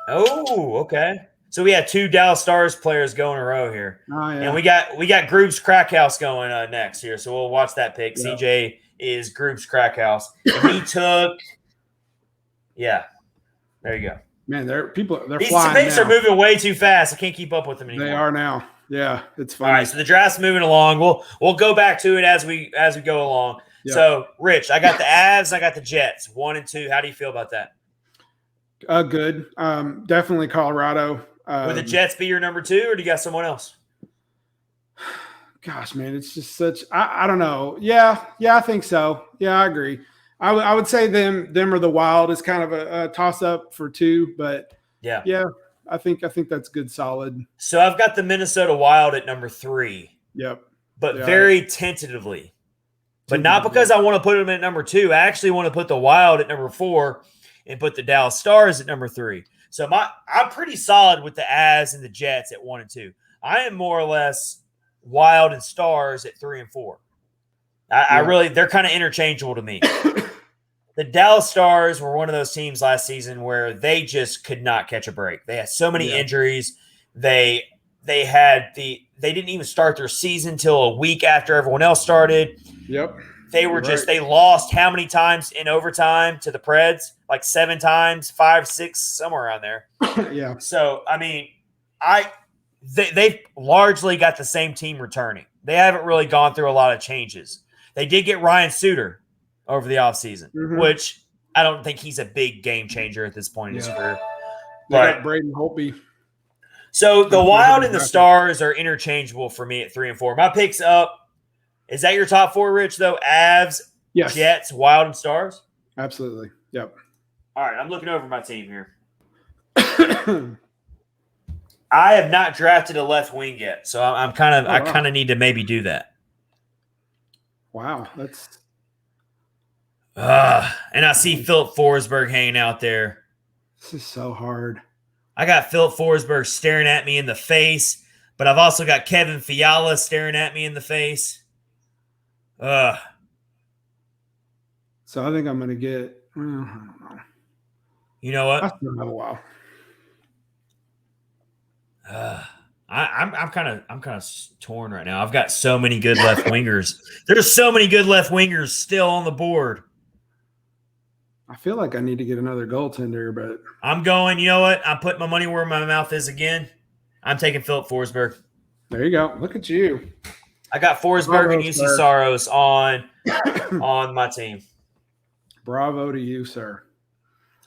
Oh, okay. So we had 2 Dallas Stars players go in a row here. Oh, yeah. And we got Group's Crackhouse going next here. So we'll watch that pick. Yeah. CJ is Group's Crackhouse. And he took – yeah. There you go. Man, they're flying These picks now. are moving way too fast. I can't keep up with them anymore. They are now. Yeah, it's fun. All right, so the draft's moving along. We'll go back to it as we go along. Yeah. So, Rich, I got the Avs, I got the Jets, 1 and 2. How do you feel about that? Good. Definitely Colorado. Would the Jets be your number 2, or do you got someone else? Gosh, man, it's just such. I don't know. Yeah, I think so. Yeah, I agree. I would say them or the Wild is kind of a toss up for 2, but yeah. I think that's good, solid. So I've got the Minnesota Wild at number 3. Yep. But very tentatively. But not because I want to put them at number 2. I actually want to put the Wild at number 4 and put the Dallas Stars at number 3. So I'm pretty solid with the Avs and the Jets at 1 and 2. I am more or less Wild and Stars at 3 and 4. I really, they're kind of interchangeable to me. The Dallas Stars were one of those teams last season where they just could not catch a break. They had so many injuries. They didn't even start their season till a week after everyone else started. Yep. They were they lost how many times in overtime to the Preds? Like 7 times, 5, 6, somewhere around there. Yeah. So, I mean, they've largely got the same team returning. They haven't really gone through a lot of changes. They did get Ryan Suter over the offseason, which I don't think he's a big game changer at this point in his career. But Braden Holtby. So the Wild and the Stars are interchangeable for me at 3 and 4. My picks up. Is that your top 4, Rich, though? Avs, Jets, Wild, and Stars? Absolutely. Yep. All right, I'm looking over my team here. I have not drafted a left wing yet, so I kind of need to maybe do that. Wow, that's and I see Philip Forsberg hanging out there. This is so hard. I got Philip Forsberg staring at me in the face, but I've also got Kevin Fiala staring at me in the face. So I think I'm going to get. I don't know. You know what? I still have a while. I'm kind of torn right now. I've got so many good left wingers. There's so many good left wingers still on the board. I feel like I need to get another goaltender, but I'm going. You know what? I'm putting my money where my mouth is again. I'm taking Philip Forsberg. There you go. Look at you. I got Forsberg and UC Saros on my team. Bravo to you, sir.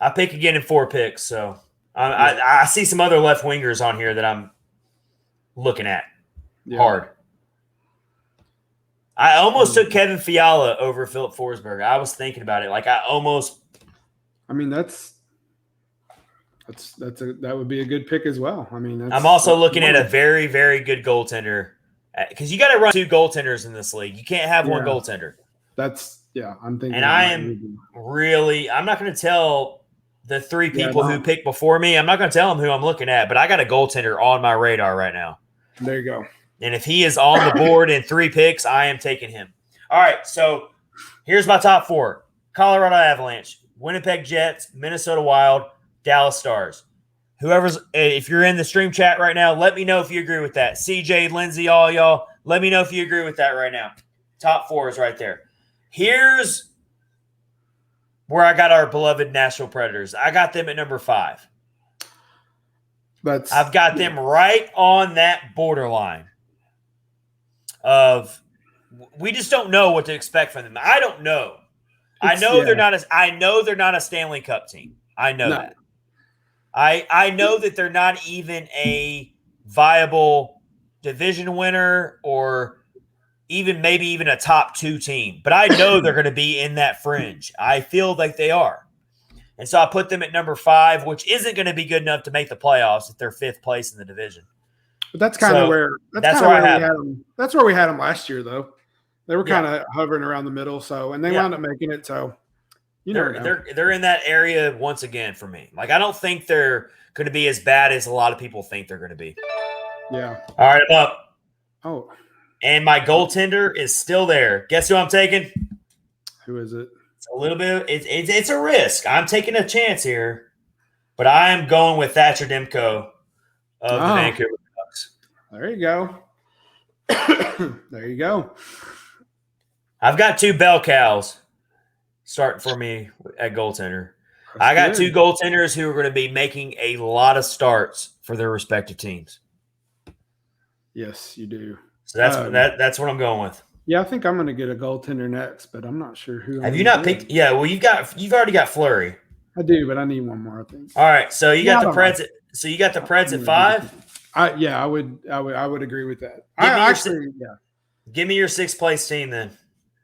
I pick again in 4 picks, so I see some other left wingers on here that I'm looking at hard. I almost took Kevin Fiala over Philip Forsberg. I was thinking about it. Like I mean, that would be a good pick as well. I mean, I'm also looking at a very, very good goaltender because you got to run 2 goaltenders in this league. You can't have one goaltender. I'm thinking. And I'm not going to tell the 3 people who picked before me. I'm not going to tell them who I'm looking at, but I got a goaltender on my radar right now. There you go. And if he is on the board in 3 picks, I am taking him. All right, so here's my top 4. Colorado Avalanche, Winnipeg Jets, Minnesota Wild, Dallas Stars. If you're in the stream chat right now, let me know if you agree with that. CJ, Lindsay, all y'all, let me know if you agree with that right now. Top 4 is right there. Here's where I got our beloved Nashville Predators. I got them at number 5. I've got them right on that borderline of we just don't know what to expect from them. I don't know. I know they're not a Stanley Cup team. I know that. I know that they're not even a viable division winner or maybe even a top 2 team. But I know they're going to be in that fringe. I feel like they are. And so I put them at number 5, which isn't going to be good enough to make the playoffs if they're 5th place in the division. But that's kind of where we had them. That's where we had them last year, though. They were kind of hovering around the middle, and they wound up making it. So they're in that area once again for me. Like I don't think they're going to be as bad as a lot of people think they're going to be. Yeah. All right, I'm up. Oh. And my goaltender is still there. Guess who I'm taking? Who is it? a little bit. It's a risk. I'm taking a chance here, but I am going with Thatcher Demko of the Vancouver Canucks. There you go. There you go. I've got 2 bell cows starting for me at goaltender. I got 2 goaltenders who are going to be making a lot of starts for their respective teams. Yes, you do. So that's what I'm going with. Yeah, I think I'm going to get a goaltender next, but I'm not sure who. Have you not picked? Yeah, well, you've already got Fleury. I do, but I need one more, I think. All right, so you got the Preds. So you got the Preds at 5. I would agree with that. Give me your 6th place team then.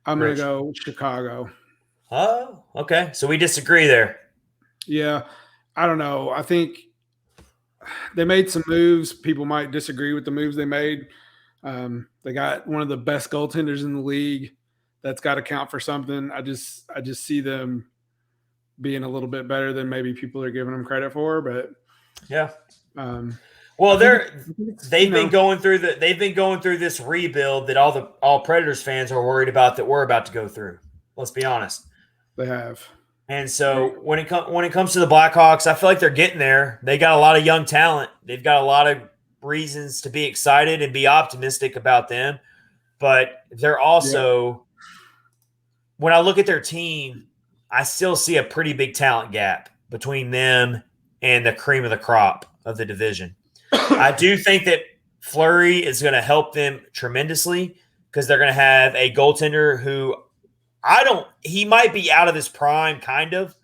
I'm going to go Chicago. Oh, okay. So we disagree there. Yeah, I don't know. I think they made some moves. People might disagree with the moves they made. They got one of the best goaltenders in the league. That's got to count for something. I just see them being a little bit better than maybe people are giving them credit for. But yeah, well, they've been going through this rebuild that all Predators fans are worried about that we're about to go through. Let's be honest. They have. And so when it comes to the Blackhawks, I feel like they're getting there. They got a lot of young talent. They've got a lot of reasons to be excited and be optimistic about them. But they're also, when I look at their team, I still see a pretty big talent gap between them and the cream of the crop of the division. I do think that Fleury is going to help them tremendously because they're going to have a goaltender who he might be out of his prime kind of,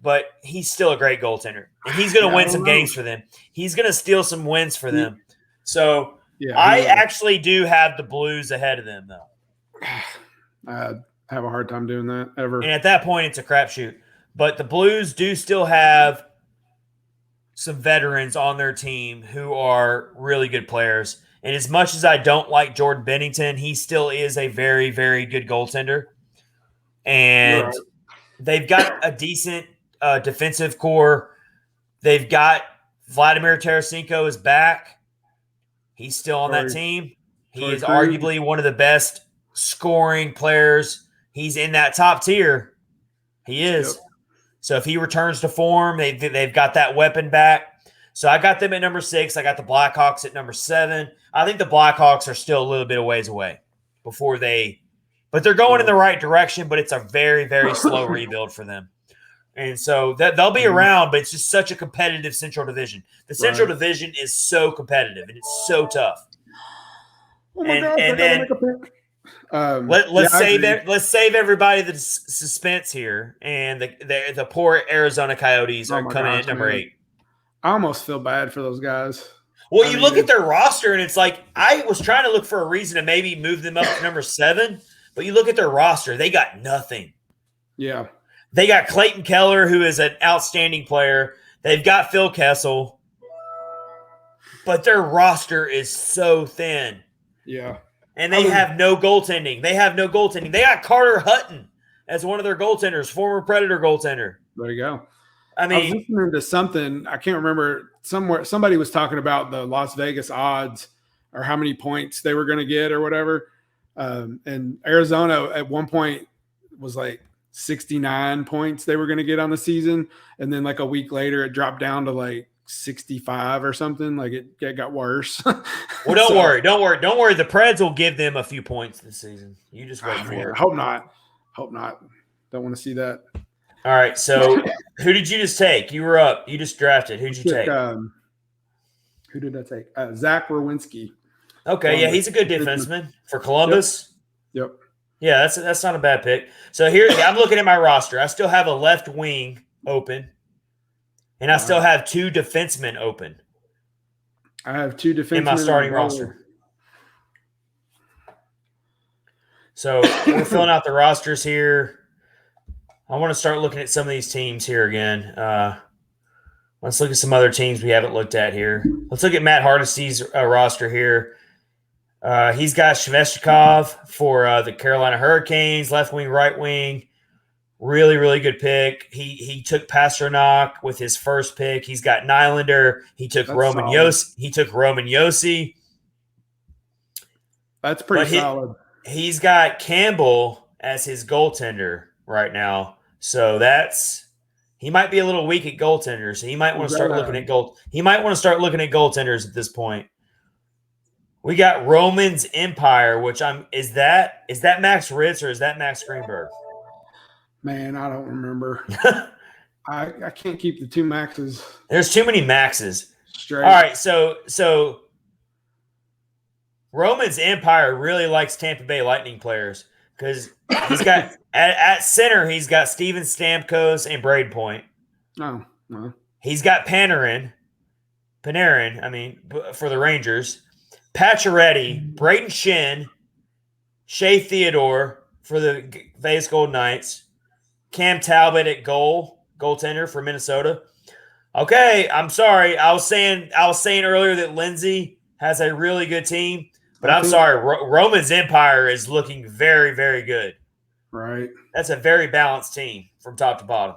but he's still a great goaltender. And he's going to win some games for them. He's going to steal some wins for them. So I actually do have the Blues ahead of them, though. I have a hard time doing that ever. And at that point, it's a crapshoot. But the Blues do still have some veterans on their team who are really good players. And as much as I don't like Jordan Bennington, he still is a very, very good goaltender. And they've got a decent defensive core. They've got Vladimir Tarasenko is back. He's still on that team. He is arguably one of the best scoring players. He's in that top tier. He is. Yep. So if he returns to form, they've got that weapon back. So I got them at number 6. I got the Blackhawks at number 7. I think the Blackhawks are still a little bit of ways away but they're going in the right direction, but it's a very, very slow rebuild for them. And so they'll be around, but it's just such a competitive Central Division. The Central Division is so competitive, and it's so tough. Oh my God, and then let's save everybody the suspense here. And the poor Arizona Coyotes are coming in at number 8. I almost feel bad for those guys. Well, you look at their roster, and it's like I was trying to look for a reason to maybe move them up to number 7. But you look at their roster, they got nothing. Yeah. They got Clayton Keller, who is an outstanding player. They've got Phil Kessel. But their roster is so thin. Yeah. And they have no goaltending. They got Carter Hutton as one of their goaltenders, former Predator goaltender. There you go. I was listening to something, I can't remember, somewhere somebody was talking about the Las Vegas odds or how many points they were going to get or whatever. And Arizona at one point was like 69 points they were going to get on the season. And then like a week later, it dropped down to like 65 or something. Like it got worse. Well, don't worry. The Preds will give them a few points this season. You just wait for it. Hope not. Don't want to see that. All right. So who did you just take? You were up. You just drafted. Who'd you take? Who did I take? Zach Werenski. Okay, he's a good defenseman for Columbus. Yep. Yeah, that's not a bad pick. So here, I'm looking at my roster. I still have a left wing open, and I still have 2 defensemen open. I have 2 defensemen in my starting roster. So we're filling out the rosters here. I want to start looking at some of these teams here again. Let's look at some other teams we haven't looked at here. Let's look at Matt Hardesty's roster here. He's got Svechnikov for the Carolina Hurricanes, left wing, right wing. Really, really good pick. He took Pasternak with his first pick. He's got Nylander. He took Roman Josi. That's pretty solid. He's got Campbell as his goaltender right now. So he might be a little weak at goaltenders. So he might want to start looking at goaltenders at this point. We got Roman's Empire, which is that Max Ritz or is that Max Greenberg? Man, I don't remember. I can't keep the two Maxes. There's too many Maxes. Straight. All right, so Roman's Empire really likes Tampa Bay Lightning players because he's got at center he's got Steven Stamkos and Braden Point. No. He's got Panarin. For the Rangers. Pacioretty, Braden Shin, Shea Theodore for the Vegas Golden Knights, Cam Talbot at goaltender for Minnesota. Okay, I'm sorry. I was saying earlier that Lindsay has a really good team, but I'm sorry. Roman's Empire is looking very, very good. Right. That's a very balanced team from top to bottom.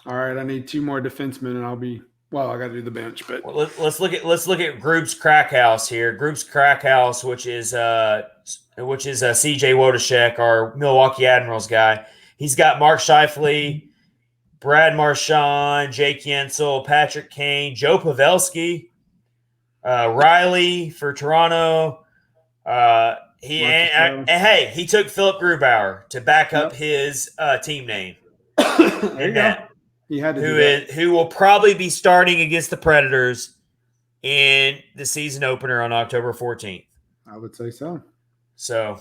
All right, I need 2 more defensemen, and I'll be. Well, I got to do the bench, but let's look at Group's Crack House here. Group's Crack House, which is CJ Wojciech, our Milwaukee Admirals guy. He's got Mark Scheifele, Brad Marchand, Jake Yensel, Patrick Kane, Joe Pavelski, Riley for Toronto. He took Philip Grubauer to back up his team name. There you go. He had to who will probably be starting against the Predators in the season opener on October 14th. I would say so. So,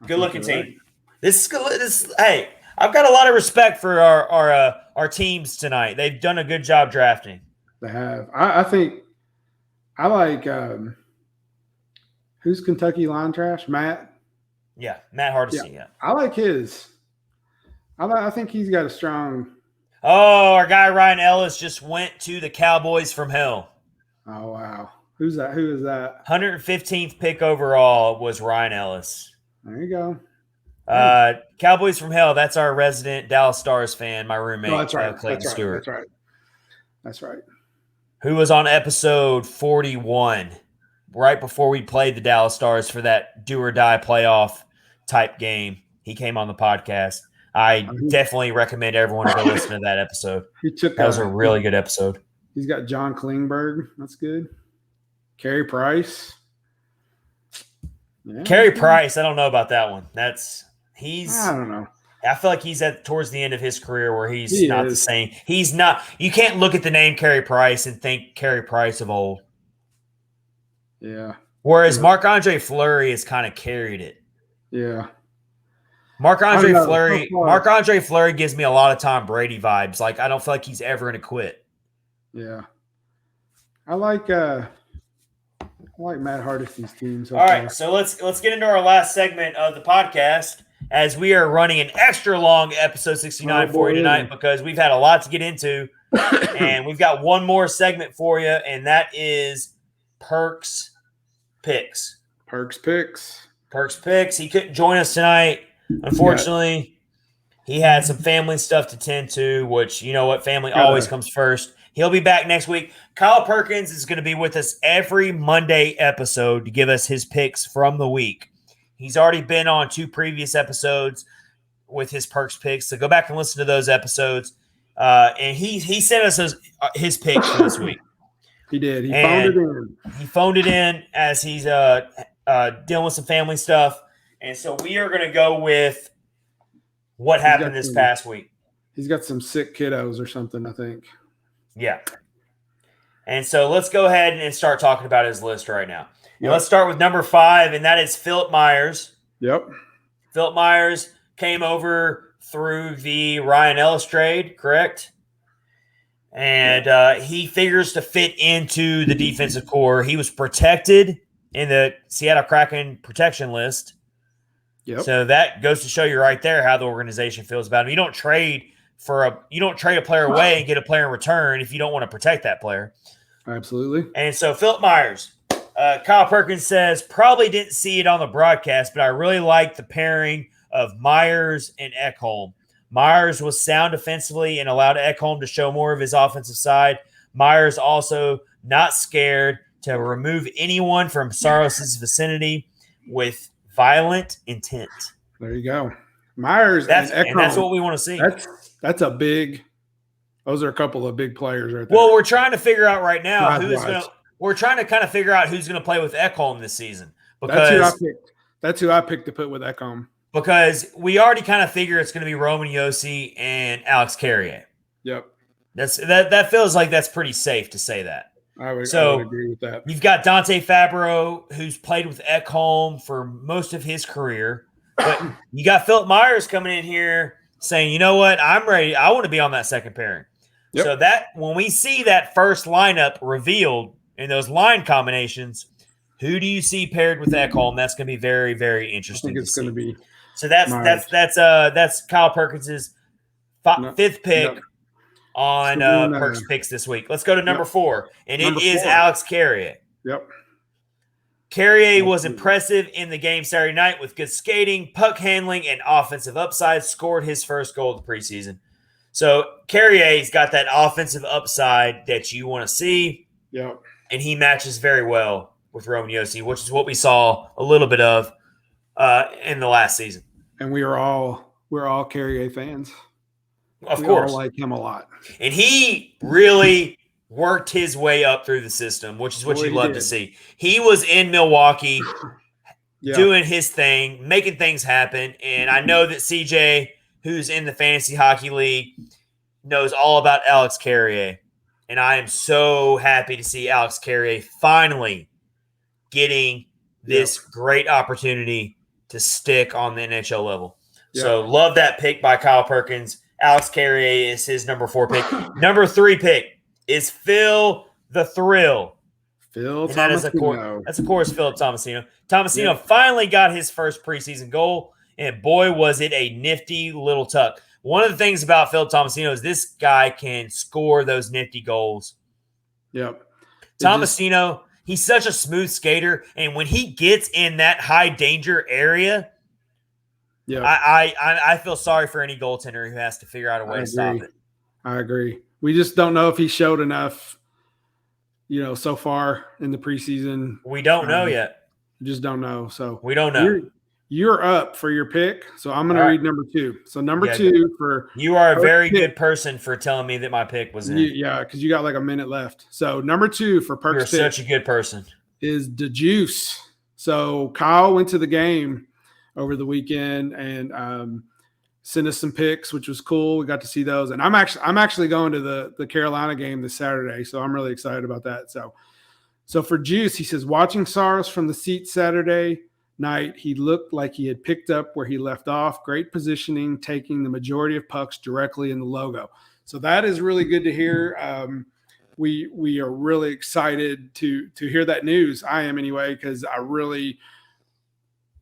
good looking team. Right. Hey, I've got a lot of respect for our teams tonight. They've done a good job drafting. They have. I think I like who's Kentucky Line Trash? Matt. Yeah, Matt Hardesty. Yeah. I like his. I think he's got a strong. Oh, our guy Ryan Ellis just went to the Cowboys from hell. Oh, wow. Who's that? Who is that? 115th pick overall was Ryan Ellis. There you go. Cowboys from hell. That's our resident Dallas Stars fan, my roommate. Oh, that's right. Clayton Stewart. That's right. Who was on episode 41 right before we played the Dallas Stars for that do or die playoff type game. He came on the podcast. I definitely recommend everyone to go listen to that episode. That was a really good episode. He's got John Klingberg. That's good. Carey Price. Yeah, Carey Price. I don't know about that one. I don't know. I feel like he's towards the end of his career where he's not the same. He's not. You can't look at the name Carey Price and think Carey Price of old. Yeah. Whereas Marc-Andre Fleury has kind of carried it. Yeah. Marc-Andre Fleury gives me a lot of Tom Brady vibes. Like, I don't feel like he's ever going to quit. Yeah. I like Matt Hardesty's team. All right, so let's get into our last segment of the podcast as we are running an extra long episode 69 for you tonight because we've had a lot to get into. And we've got one more segment for you, and that is Perks Picks. Perks Picks. He couldn't join us tonight. Unfortunately, he had some family stuff to tend to, which, you know what, family always comes first. He'll be back next week. Kyle Perkins is going to be with us every Monday episode to give us his picks from the week. He's already been on 2 previous episodes with his Perks picks, so go back and listen to those episodes. And he sent us his picks for this week. He did. He phoned it in as he's dealing with some family stuff. And so we are going to go with what happened this past week. He's got some sick kiddos or something, I think. Yeah. And so let's go ahead and start talking about his list right now. Yep. Let's start with number 5, and that is Philip Myers. Yep. Philip Myers came over through the Ryan Ellis trade, correct? And he figures to fit into the defensive core. He was protected in the Seattle Kraken protection list. Yep. So that goes to show you right there how the organization feels about him. You don't trade a player away and get a player in return if you don't want to protect that player. Absolutely. And so Philip Myers, Kyle Perkins says, probably didn't see it on the broadcast, but I really liked the pairing of Myers and Ekholm. Myers was sound defensively and allowed Ekholm to show more of his offensive side. Myers also not scared to remove anyone from Saros' vicinity with violent intent. There you go. Myers and Ekholm. And that's what we want to see. That's a big – those are a couple of big players right there. Well, we're trying to figure out right now we're trying to kind of figure out who's going to play with Ekholm this season. Because that's who I picked to put with Ekholm. Because we already kind of figure it's going to be Roman Josi and Alex Carrion. Yep. That feels like that's pretty safe to say that. I would agree with that. You've got Dante Fabro, who's played with Ekholm for most of his career. But you got Philip Myers coming in here saying, you know what, I'm ready. I want to be on that second pairing. Yep. So that when we see that first lineup revealed in those line combinations, who do you see paired with Ekholm? That's going to be very, very interesting. I think it's going to be. So that's Kyle Perkins's fifth pick on Perks picks this week. Let's go to number 4, and it is Alex Carrion. Yep. Carrier was impressive in the game Saturday night with good skating, puck handling, and offensive upside. Scored his first goal of the preseason. So Carrier's got that offensive upside that you want to see. Yep. And he matches very well with Roman Josi, which is what we saw a little bit of in the last season. And we're all Carrier fans. Of course. We all like him a lot. And he really worked his way up through the system, which is what you love to see. He was in Milwaukee doing his thing, making things happen. And I know that CJ, who's in the Fantasy Hockey League, knows all about Alex Carrier. And I am so happy to see Alex Carrier finally getting this great opportunity to stick on the NHL level. Yep. So love that pick by Kyle Perkins. Alex Carrier is his number 4 pick. Number 3 pick is Phil the Thrill. Phil Tomasino. That's, of course, Philip Tomasino. Tomasino finally got his first preseason goal, and boy, was it a nifty little tuck. One of the things about Philip Tomasino is this guy can score those nifty goals. Yep. Tomasino, he's such a smooth skater, and when he gets in that high danger area, I feel sorry for any goaltender who has to figure out a way to stop it. I agree. We just don't know if he showed enough, so far in the preseason. We don't know yet. Just don't know. So we don't know. You're up for your pick, so I'm going to read number 2. So number 2 for you are a very good person for telling me that my pick was in. Yeah, because you got like a minute left. So number 2 for Perks. You're such a good person. Is the Juice. So Kyle went to the game over the weekend and sent us some picks, which was cool. We got to see those, and I'm actually going to the Carolina game this Saturday, so I'm really excited about that. So for Juice, he says, watching Saros from the seat Saturday night, he looked like he had picked up where he left off. Great positioning, taking the majority of pucks directly in the logo. So that is really good to hear. We are really excited to hear that news. I am anyway, because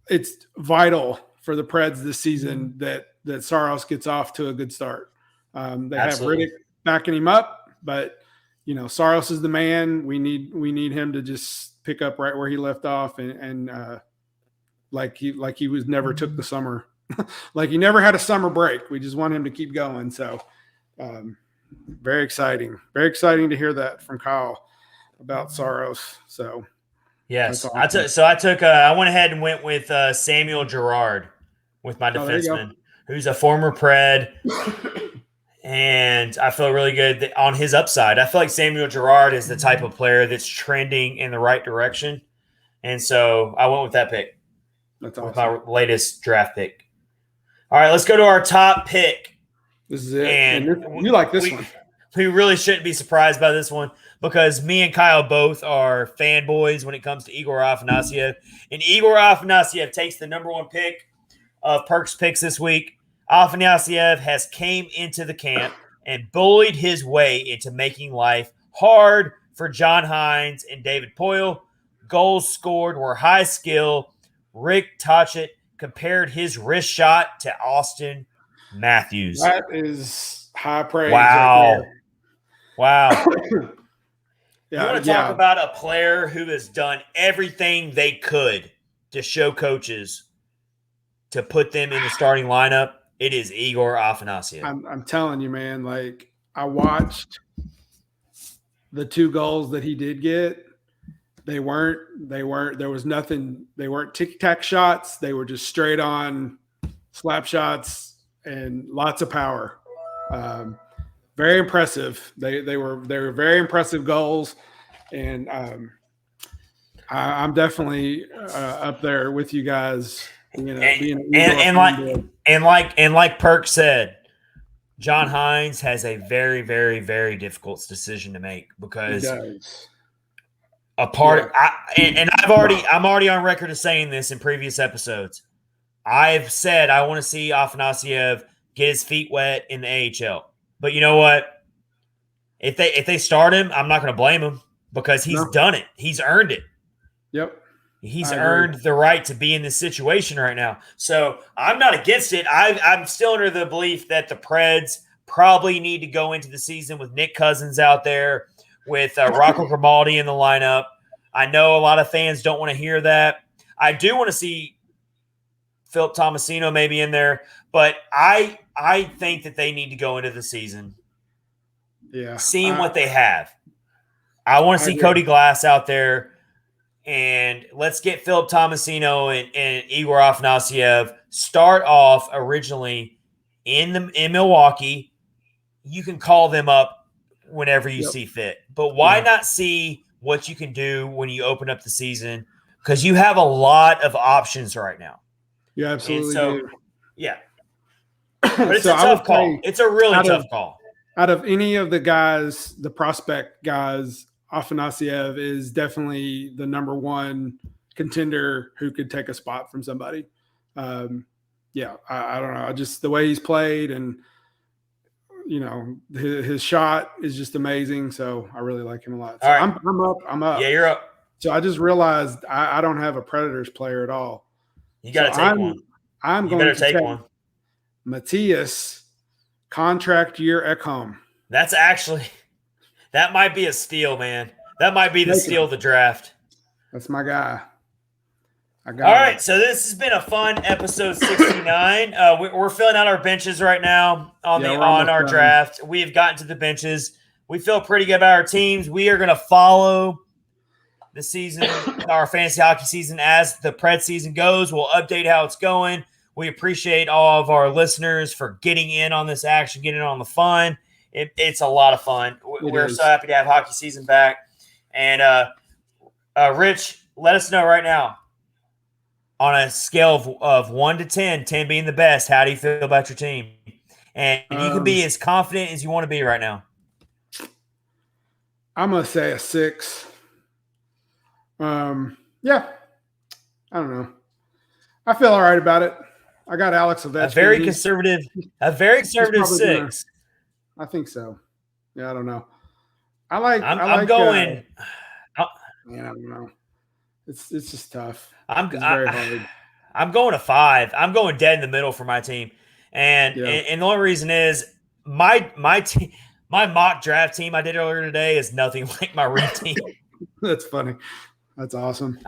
it's vital for the Preds this season that Saros gets off to a good start. They Absolutely. Have Riddick backing him up, but Saros is the man. We need him to just pick up right where he left off and like he was never took the summer, like he never had a summer break. We just want him to keep going. So very exciting to hear that from Kyle about Saros. So yes, awesome. I went ahead and went with Samuel Girard with my defenseman, who's a former Pred, and I feel really good on his upside. I feel like Samuel Girard is the type of player that's trending in the right direction, and so I went with that pick. That's awesome. With my latest draft pick. All right, let's go to our top pick. This is it. And you like this one. We really shouldn't be surprised by this one because me and Kyle both are fanboys when it comes to Igor Avenatti. And Igor Avenatti takes the number 1 pick of Perks picks this week. Afanasiev has came into the camp and bullied his way into making life hard for John Hines and David Poyle. Goals scored were high skill. Rick Tocchet compared his wrist shot to Austin Matthews. That is high praise. Wow. Wow. You want to talk about a player who has done everything they could to show coaches to put them in the starting lineup? It is Igor Afanasiev. I'm telling you, man, like I watched the 2 goals that he did get. They weren't. There was nothing. They weren't tic-tac shots. They were just straight on slap shots and lots of power. Very impressive. They were very impressive goals, and I'm definitely up there with you guys. Like Perk said, John Hines has a very, very, very difficult decision to make because I'm already on record of saying this in previous episodes. I've said I want to see Afanasyev get his feet wet in the AHL. But you know what? If they start him, I'm not going to blame him because he's done it. He's earned it. Yep. He's earned the right to be in this situation right now. So I'm not against it. I'm still under the belief that the Preds probably need to go into the season with Nick Cousins out there, with Rocco Grimaldi in the lineup. I know a lot of fans don't want to hear that. I do want to see Philip Tomasino maybe in there, but I think that they need to go into the season seeing what they have. I want to see Cody Glass out there. And let's get Philip Tomasino and Igor Afanasyev start off originally in Milwaukee. You can call them up whenever you see fit. But why not see what you can do when you open up the season? Because you have a lot of options right now. You absolutely do. Yeah. But it's a tough call. It's a really tough call. Out of any of the guys, the prospect guys, Afanasyev is definitely the number one contender who could take a spot from somebody. I don't know. Just the way he's played and, his shot is just amazing. So I really like him a lot. So right. I'm up. Yeah, you're up. So I just realized I don't have a Predators player at all. You got to take one. I'm going to take one. Matthias, contract year Ekholm. That might be a steal, man. That might be the steal of the draft. That's my guy. All right, so this has been a fun episode 69. We're filling out our benches right now on our draft. We have gotten to the benches. We feel pretty good about our teams. We are going to follow the season, our fantasy hockey season, as the Pred season goes. We'll update how it's going. We appreciate all of our listeners for getting in on this action, getting in on the fun. It's a lot of fun. We're so happy to have hockey season back. And Rich, let us know right now, on a scale of 1 to 10, 10 being the best, how do you feel about your team? And you can be as confident as you want to be right now. I'm going to say a 6. I don't know. I feel all right about it. I got Alex Ovechkin. A very conservative 6. I think so. Yeah, I don't know. I'm going. I don't know. It's just tough. It's very hard. I'm going a 5. I'm going dead in the middle for my team, and the only reason is my mock draft team I did earlier today is nothing like my real team. That's funny. That's awesome.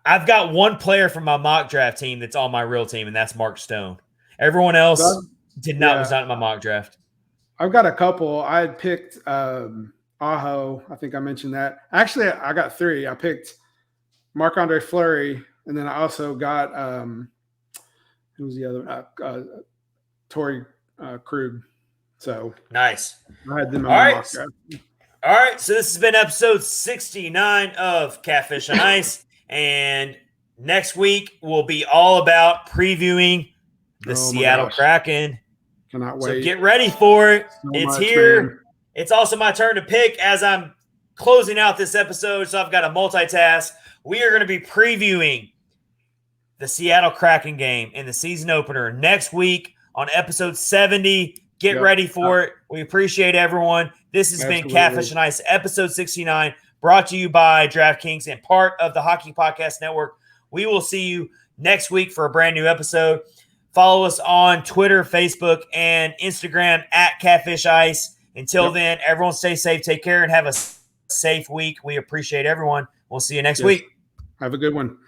I've got one player from my mock draft team that's on my real team, and that's Mark Stone. Everyone else was not in my mock draft. I've got a couple. I had picked Aho. I think I mentioned that. Actually, I got 3. I picked Marc-Andre Fleury, and then I also got who was the other? Torrey Krug. So nice. I had them on my mock draft. All right, so this has been episode 69 of Catfish on Ice, and next week will be all about previewing the Seattle Kraken. Cannot wait. So get ready for it. It's here. Man. It's also my turn to pick as I'm closing out this episode, so I've got a multitask. We are going to be previewing the Seattle Kraken game in the season opener next week on episode 70. Get ready for it. We appreciate everyone. This has been Catfish and Ice, episode 69, brought to you by DraftKings and part of the Hockey Podcast Network. We will see you next week for a brand new episode. Follow us on Twitter, Facebook, and Instagram at Catfish Ice. Until then, everyone stay safe, take care, and have a safe week. We appreciate everyone. We'll see you next week. Have a good one.